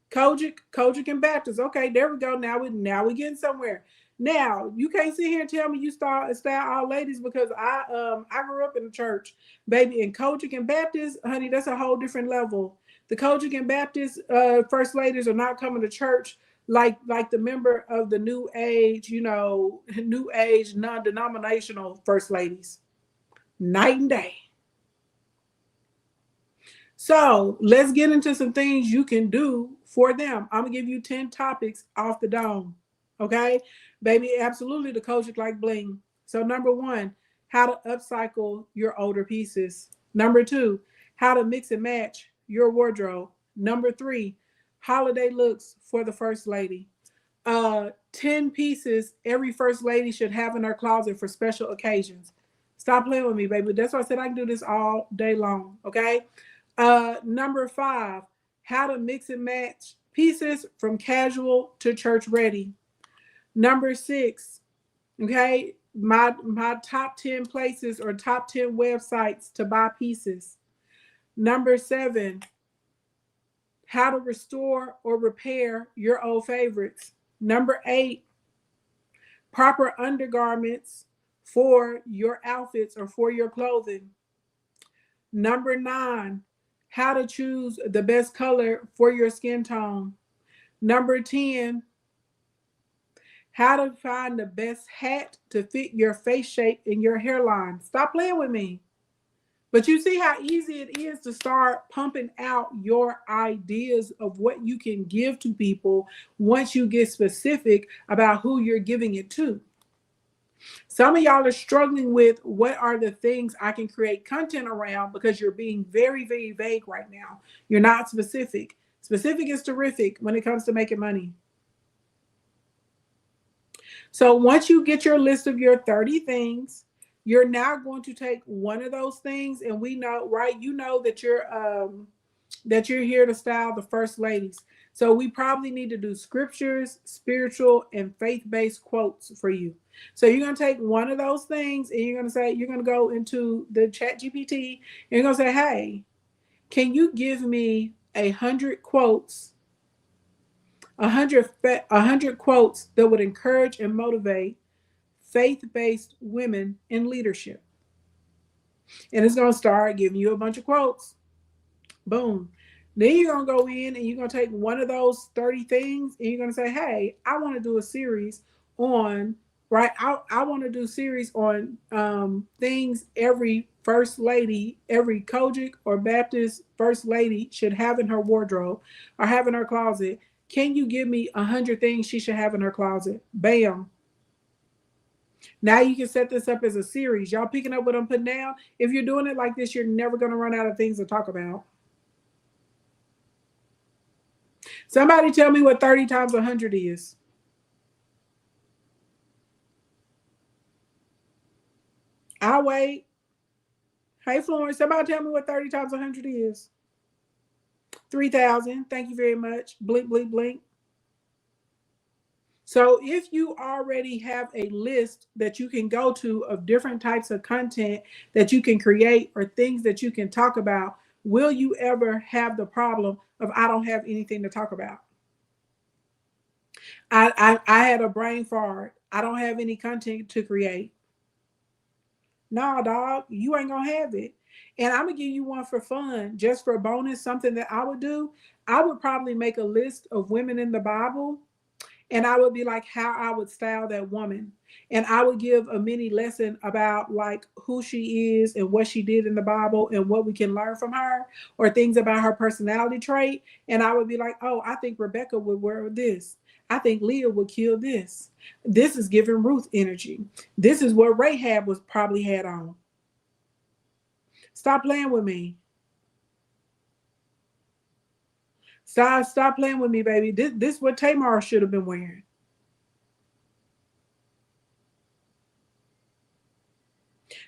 Kojic and Baptist. Okay, there we go. Now we getting somewhere. Now you can't sit here and tell me you style all ladies because I grew up in the church, baby. And Kojic and Baptist, honey, that's a whole different level. The Kojic and Baptist first ladies are not coming to church like the member of the New Age, New Age non-denominational first ladies. Night and day. So let's get into some things you can do for them. I'm gonna give you 10 topics off the dome. Okay, baby, absolutely the Kojic like bling. So number 1, how to upcycle your older pieces. Number 2, how to mix and match your wardrobe. Number 3, holiday looks for the first lady. 10 pieces every first lady should have in her closet for special occasions. Stop playing with me, baby. That's why I said I can do this all day long. Okay. Number 5, how to mix and match pieces from casual to church ready. Number 6, okay, my top 10 places or top 10 websites to buy pieces. Number 7, how to restore or repair your old favorites. Number 8, proper undergarments for your outfits or for your clothing. Number 9, how to choose the best color for your skin tone. Number 10, how to find the best hat to fit your face shape and your hairline. Stop playing with me. But you see how easy it is to start pumping out your ideas of what you can give to people once you get specific about who you're giving it to. Some of y'all are struggling with what are the things I can create content around because you're being very, very vague right now. You're not specific. Specific is terrific when it comes to making money. So once you get your list of your 30 things, you're now going to take one of those things, and we know, right? You know that you're here to style the first ladies. So we probably need to do scriptures, spiritual, and faith-based quotes for you. So you're going to take one of those things and you're going to go into the ChatGPT and you're going to say, hey, can you give me 100 quotes, 100 quotes that would encourage and motivate faith-based women in leadership? And it's going to start giving you a bunch of quotes. Boom. Then you're going to go in and you're going to take one of those 30 things and you're going to say, hey, I want to do a series on, right? I want to do a series on things every first lady, every Kojic or Baptist first lady should have in her wardrobe or have in her closet. Can you give me 100 things she should have in her closet? Bam. Now you can set this up as a series. Y'all picking up what I'm putting down? If you're doing it like this, you're never going to run out of things to talk about. Somebody tell me what 30 times 100 is. I'll wait. Hey, Florence, somebody tell me what 30 times 100 is. 3,000. Thank you very much. Blink, blink, blink. So if you already have a list that you can go to of different types of content that you can create or things that you can talk about, will you ever have the problem of I don't have anything to talk about? I had a brain fart. I don't have any content to create. Nah, dog, you ain't gonna have it. And I'm gonna give you one for fun, just for a bonus, something that I would do. I would probably make a list of women in the Bible, and I would be like how I would style that woman. And I would give a mini lesson about like who she is and what she did in the Bible and what we can learn from her, or things about her personality trait. And I would be like, oh, I think Rebecca would wear this. I think Leah would kill this. This is giving Ruth energy. This is what Rahab was probably had on. Stop playing with me. Stop playing with me, baby. This is what Tamar should have been wearing.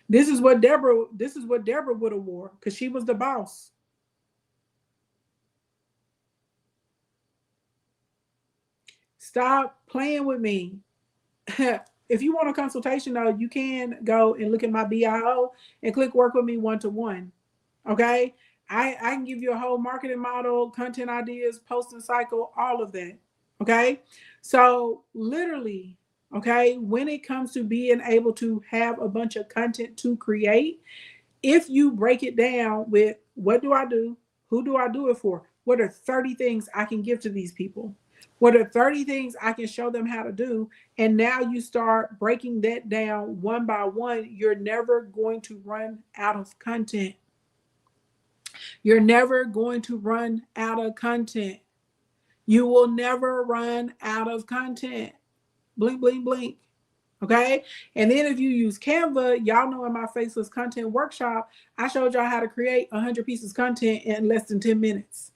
This is what Deborah would have wore because she was the boss. Stop playing with me. If you want a consultation though, you can go and look at my BIO and click work with me one-to-one. Okay. I can give you a whole marketing model, content ideas, posting cycle, all of that. Okay. So literally, okay, when it comes to being able to have a bunch of content to create, if you break it down with what do I do? Who do I do it for? What are 30 things I can give to these people? What are 30 things I can show them how to do? And now you start breaking that down one by one. You're never going to run out of content. You're never going to run out of content. You will never run out of content. Blink, blink, blink. Okay. And then if you use Canva, y'all know in my faceless content workshop, I showed y'all how to create 100 pieces of content in less than 10 minutes.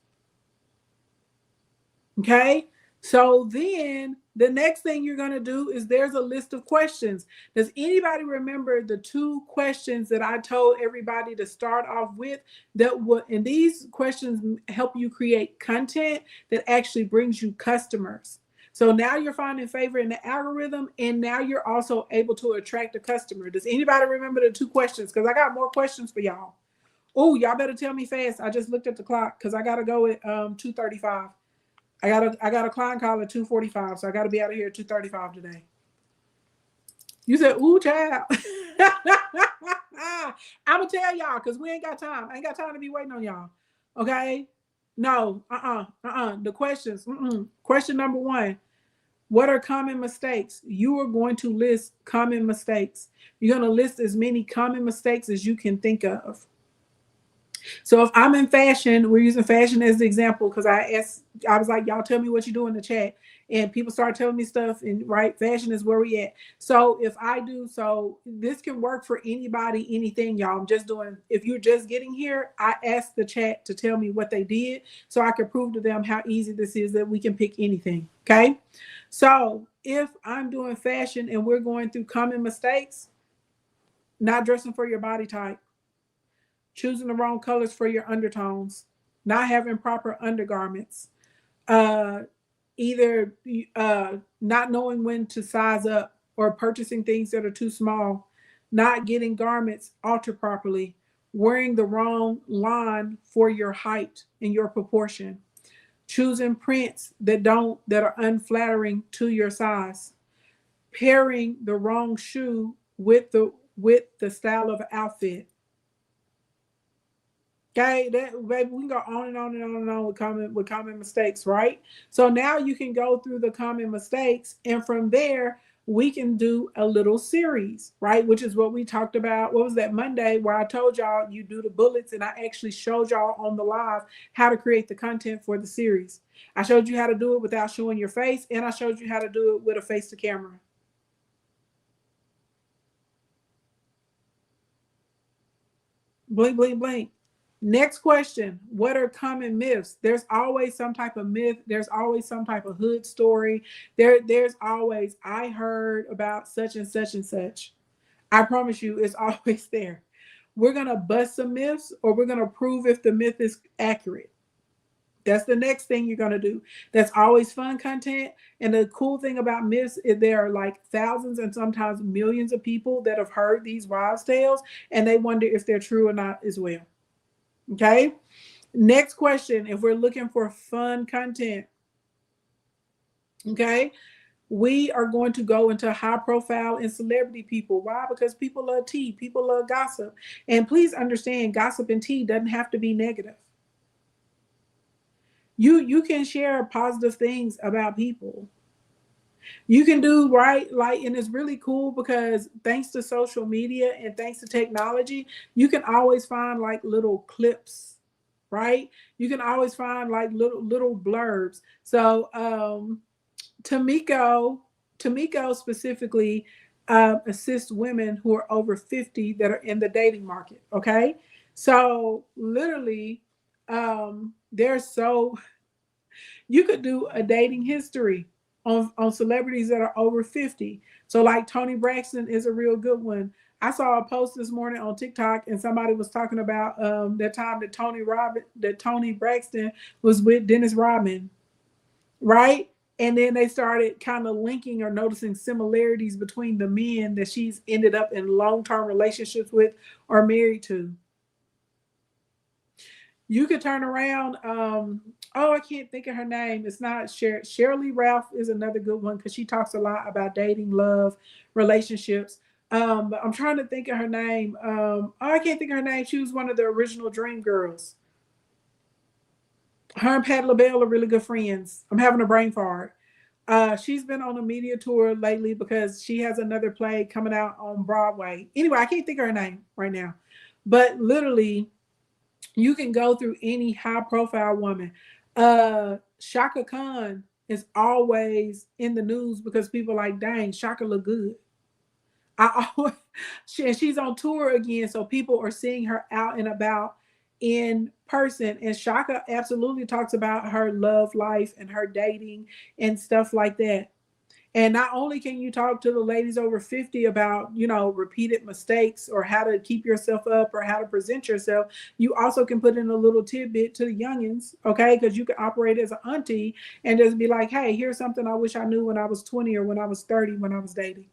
Okay. So then the next thing you're going to do is there's a list of questions. Does anybody remember the 2 questions that I told everybody to start off with? And these questions help you create content that actually brings you customers. So now you're finding favor in the algorithm, and now you're also able to attract a customer. Does anybody remember the 2 questions? Because I got more questions for y'all. Oh, y'all better tell me fast. I just looked at the clock because I got to go at 2:35. I got a client call at 2:45, so I got to be out of here at 2:35 today. You said, ooh, child. I'm going to tell y'all because we ain't got time. I ain't got time to be waiting on y'all. Okay? No, The questions. Question number 1. What are common mistakes? You are going to list common mistakes. You're going to list as many common mistakes as you can think of. So if I'm in fashion, we're using fashion as the example because I was like, y'all tell me what you do in the chat. And people start telling me stuff, and right, fashion is where we at. So if I do, so this can work for anybody, anything, y'all. I'm just doing, if you're just getting here, I asked the chat to tell me what they did so I can prove to them how easy this is that we can pick anything. Okay. So if I'm doing fashion and we're going through common mistakes, not dressing for your body type, choosing the wrong colors for your undertones, not having proper undergarments, either not knowing when to size up or purchasing things that are too small, not getting garments altered properly, wearing the wrong line for your height and your proportion, choosing prints that are unflattering to your size, pairing the wrong shoe with the style of outfit. Okay, that baby, we can go on and on and on and on with common mistakes, right? So now you can go through the common mistakes, and from there we can do a little series, right? Which is what we talked about. What was that Monday where I told y'all you do the bullets, and I actually showed y'all on the live how to create the content for the series. I showed you how to do it without showing your face, and I showed you how to do it with a face to camera. Blink, blink, blink. Next question. What are common myths? There's always some type of myth. There's always some type of hood story. There's always, I heard about such and such and such. I promise you, it's always there. We're going to bust some myths, or we're going to prove if the myth is accurate. That's the next thing you're going to do. That's always fun content. And the cool thing about myths is there are like thousands and sometimes millions of people that have heard these wives' tales, and they wonder if they're true or not as well. Okay. Next question. If we're looking for fun content, okay, we are going to go into high profile and celebrity people. Why? Because people love tea. People love gossip. And please understand, gossip and tea doesn't have to be negative. You can share positive things about people. You can do right, like, and it's really cool because thanks to social media and thanks to technology, you can always find like little clips, right? You can always find like little blurbs. So Tomiko specifically assists women who are over 50 that are in the dating market. Okay. So literally, there's so you could do a dating history on celebrities that are over 50. So like Tony Braxton is a real good one. I saw a post this morning on TikTok and somebody was talking about that time that Tony Braxton was with Dennis Rodman, right? And then they started kind of linking or noticing similarities between the men that she's ended up in long-term relationships with or married to. You could turn around. Oh, I can't think of her name. It's not Shirley Ralph is another good one because she talks a lot about dating, love, relationships. But I'm trying to think of her name. Oh, I can't think of her name. She was one of the original Dream Girls. Her and Pat LaBelle are really good friends. I'm having a brain fart. She's been on a media tour lately because she has another play coming out on Broadway. Anyway, I can't think of her name right now. But literally, you can go through any high profile woman. Shaka Khan is always in the news because people are like, dang, Shaka look good. I always, she's on tour again, so people are seeing her out and about in person. And Shaka absolutely talks about her love life and her dating and stuff like that. And not only can you talk to the ladies over 50 about, repeated mistakes or how to keep yourself up or how to present yourself, you also can put in a little tidbit to the youngins, okay? Because you can operate as an auntie and just be like, hey, here's something I wish I knew when I was 20 or when I was 30 when I was dating.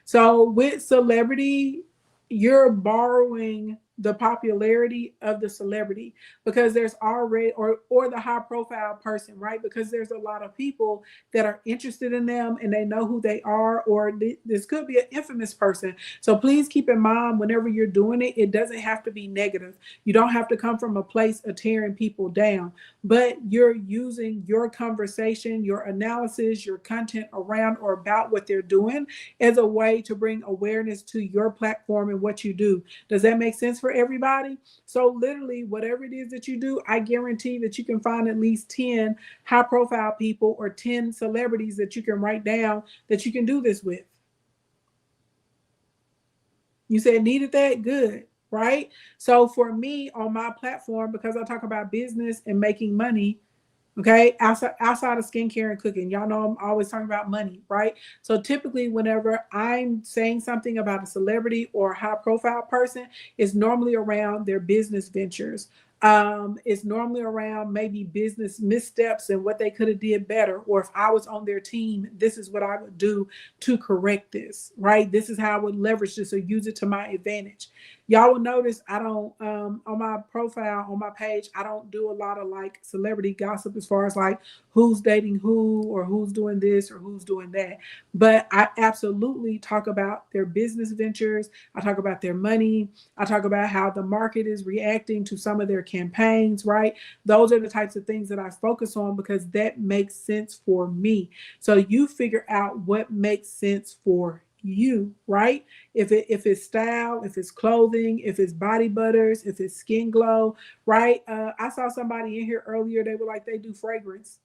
So with celebrity, you're borrowing the popularity of the celebrity because there's already or the high profile person, right? Because there's a lot of people that are interested in them and they know who they are, or this could be an infamous person. So please keep in mind whenever you're doing it, it doesn't have to be negative. You don't have to come from a place of tearing people down, but you're using your conversation, your analysis, your content around or about what they're doing as a way to bring awareness to your platform and what you do. Does that make sense for everybody? So literally, whatever it is that you do, I guarantee that you can find at least 10 high profile people or 10 celebrities that you can write down that you can do this with. You said needed that? Good, right? So for me on my platform, because I talk about business and making money, okay, outside of skincare and cooking, y'all know I'm always talking about money, right? So typically whenever I'm saying something about a celebrity or a high profile person, it's normally around their business ventures. It's normally around maybe business missteps and what they could have did better, or if I was on their team, this is what I would do to correct this, right? This is how I would leverage this or use it to my advantage. Y'all will notice I don't on my profile on my page, I don't do a lot of like celebrity gossip as far as like who's dating who or who's doing this or who's doing that. But I absolutely talk about their business ventures. I talk about their money. I talk about how the market is reacting to some of their campaigns, right? Those are the types of things that I focus on because that makes sense for me. So you figure out what makes sense for you, right? If it's style, if it's clothing, if it's body butters, if it's skin glow, right? I saw somebody in here earlier. They were like they do fragrance.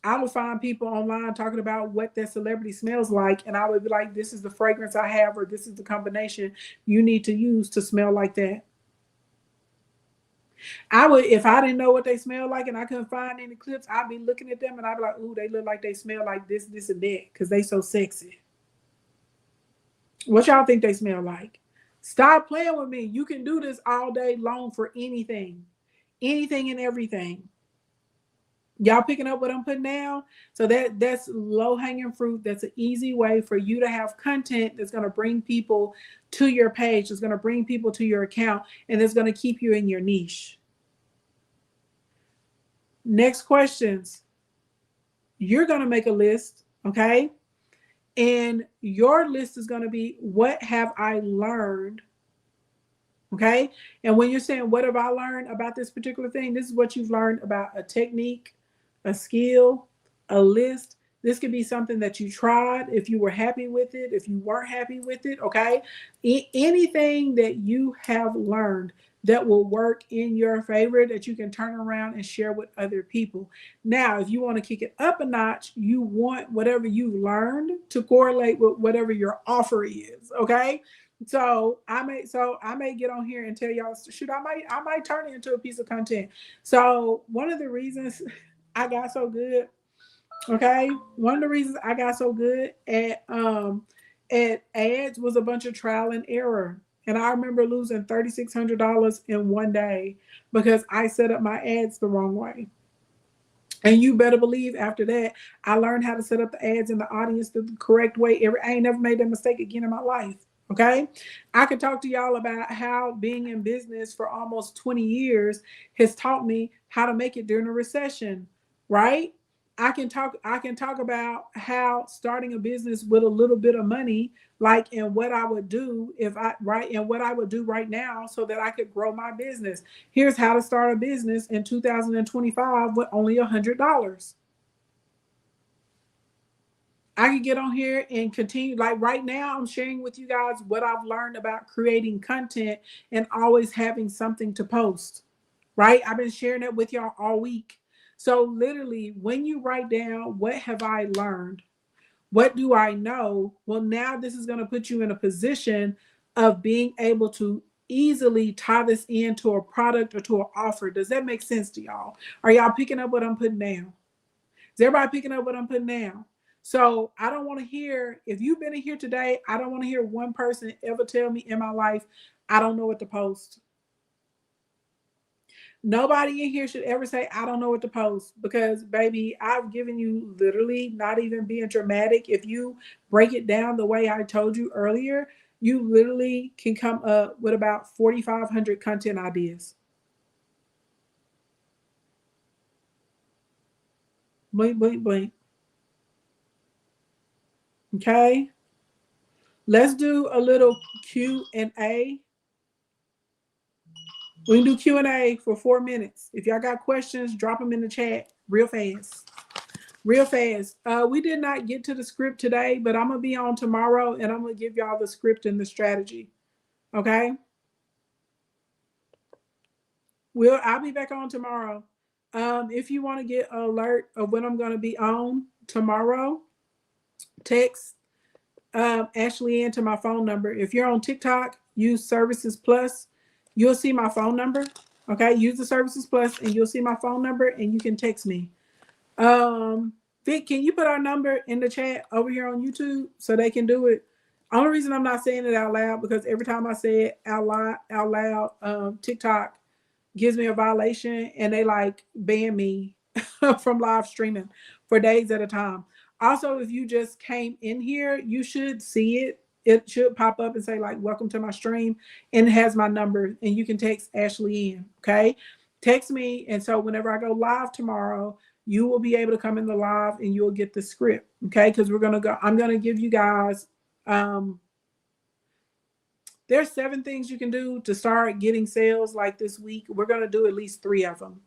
I would find people online talking about what their celebrity smells like, and I would be like, "This is the fragrance I have, or this is the combination you need to use to smell like that." I would, if I didn't know what they smell like and I couldn't find any clips, I'd be looking at them and I'd be like, "Ooh, they look like they smell like this, this, and that," because they so sexy. What y'all think they smell like? Stop playing with me. You can do this all day long for anything, anything and everything. Y'all picking up what I'm putting down? So that's low hanging fruit. That's an easy way for you to have content that's going to bring people to your page. That's going to bring people to your account, and that's going to keep you in your niche. Next questions. You're going to make a list, okay? And your list is going to be, what have I learned? Okay. And when you're saying, what have I learned about this particular thing? This is what you've learned about a technique, a skill, a list, This could be something that you tried, if you were happy with it, if you weren't happy with it, okay? Anything that you have learned that will work in your favor that you can turn around and share with other people. Now, if you want to kick it up a notch, you want whatever you learned to correlate with whatever your offer is, okay? So I may get on here and tell y'all, shoot, I might turn it into a piece of content. So one of the reasons I got so good, okay, one of the reasons I got so good at ads was a bunch of trial and error. And I remember losing $3,600 in one day because I set up my ads the wrong way. And you better believe after that, I learned how to set up the ads in the audience the correct way. I ain't never made that mistake again in my life. Okay. I could talk to y'all about how being in business for almost 20 years has taught me how to make it during a recession, right? I can talk about how starting a business with a little bit of money, like, and what I would do if I right and what I would do right now so that I could grow my business. Here's how to start a business in 2025 with only $100. I could get on here and continue. Like right now, I'm sharing with you guys what I've learned about creating content and always having something to post. Right? I've been sharing that with y'all all week. So literally, when you write down what have I learned, what do I know? Well, now this is going to put you in a position of being able to easily tie this into a product or to an offer. Does that make sense to y'all? Are y'all picking up what I'm putting down? Is everybody picking up what I'm putting down? So I don't want to hear, if you've been in here today, I don't want to hear one person ever tell me in my life, I don't know what to post. Nobody in here should ever say, I don't know what to post, because, baby, I've given you literally, not even being dramatic. If you break it down the way I told you earlier, you literally can come up with about 4,500 content ideas. Blink, blink, blink. Okay. Let's do a little Q&A. We can do Q&A for 4 minutes. If y'all got questions, drop them in the chat real fast. Real fast. We did not get to the script today, but I'm going to be on tomorrow and I'm going to give y'all the script and the strategy. Okay? I'll be back on tomorrow. If you want to get an alert of when I'm going to be on tomorrow, text Ashley into my phone number. If you're on TikTok, use Services Plus. You'll see my phone number. Okay, use the Services Plus and you'll see my phone number and you can text me. Vic, can you put our number in the chat over here on YouTube so they can do it? Only reason I'm not saying it out loud because every time I say it out loud, TikTok gives me a violation and they like ban me from live streaming for days at a time. Also, if you just came in here, you should see it. It should pop up and say like, welcome to my stream, and it has my number and you can text Ashley in, okay? Text me. And so whenever I go live tomorrow, you will be able to come in the live and you'll get the script, okay? Because I'm going to give you guys, there's 7 things you can do to start getting sales like this week. We're going to do at least 3 of them.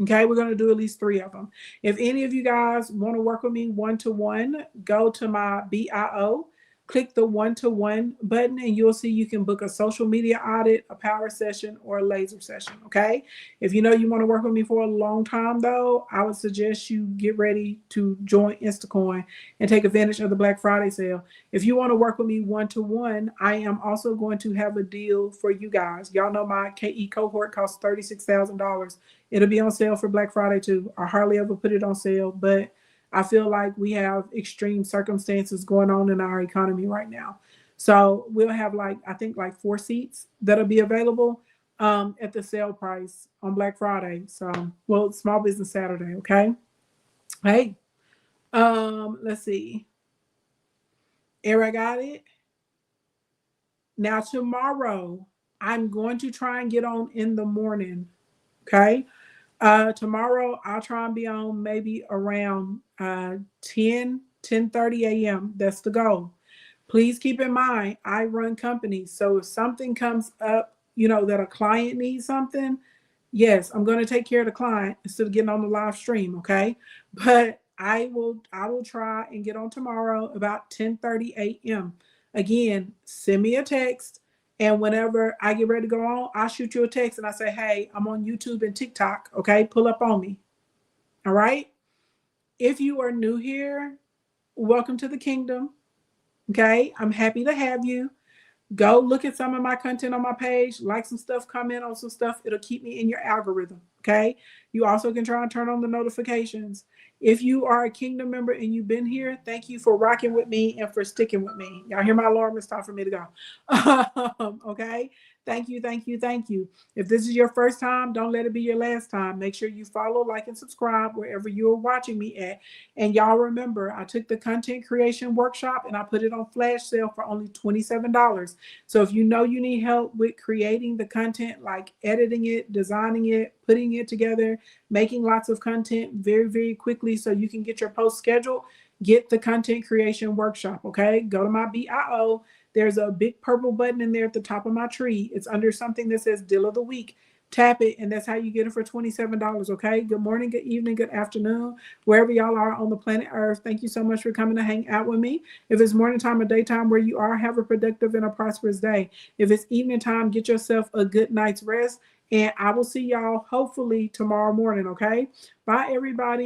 Okay, we're going to do at least 3 of them. If any of you guys want to work with me one-to-one, go to my bio, click the one-to-one button, and you'll see you can book a social media audit, a power session, or a laser session. Okay, if you know you want to work with me for a long time, though, I would suggest you get ready to join Instacoin and take advantage of the Black Friday sale. If you want to work with me one-to-one, I am also going to have a deal for you guys. Y'all know my KE cohort costs $36,000. It'll be on sale for Black Friday too. I hardly ever put it on sale, but I feel like we have extreme circumstances going on in our economy right now. So we'll have I think 4 seats that'll be available at the sale price on Black Friday. So, well, Small Business Saturday, okay? Hey, let's see. Eric got it. Now tomorrow, I'm going to try and get on in the morning, okay? Tomorrow I'll try and be on maybe around 10:30 a.m. That's the goal. Please keep in mind, I run companies. So if something comes up, that a client needs something, yes, I'm going to take care of the client instead of getting on the live stream. Okay. But I will try and get on tomorrow about 10:30 a.m. Again, send me a text, and whenever I get ready to go on, I'll shoot you a text and I say, hey, I'm on YouTube and TikTok. Okay, pull up on me. All right. If you are new here, welcome to the kingdom. Okay, I'm happy to have you. Go look at some of my content on my page, like some stuff, comment on some stuff. It'll keep me in your algorithm. Okay. You also can try and turn on the notifications. If you are a kingdom member and you've been here, thank you for rocking with me and for sticking with me. Y'all hear my alarm? It's time for me to go. Okay. Thank you. Thank you. Thank you. If this is your first time, don't let it be your last time. Make sure you follow, like, and subscribe wherever you're watching me at. And y'all remember, I took the content creation workshop and I put it on flash sale for only $27. So if you know you need help with creating the content, like editing it, designing it, putting it together, making lots of content very, very quickly so you can get your post scheduled, get the content creation workshop. Okay. Go to my BIO. There's a big purple button in there at the top of my tree. It's under something that says Deal of the Week. Tap it, and that's how you get it for $27. Okay. Good morning, good evening, good afternoon, wherever y'all are on the planet Earth. Thank you so much for coming to hang out with me. If it's morning time or daytime where you are, have a productive and a prosperous day. If it's evening time, get yourself a good night's rest. And I will see y'all hopefully tomorrow morning. Okay. Bye, everybody.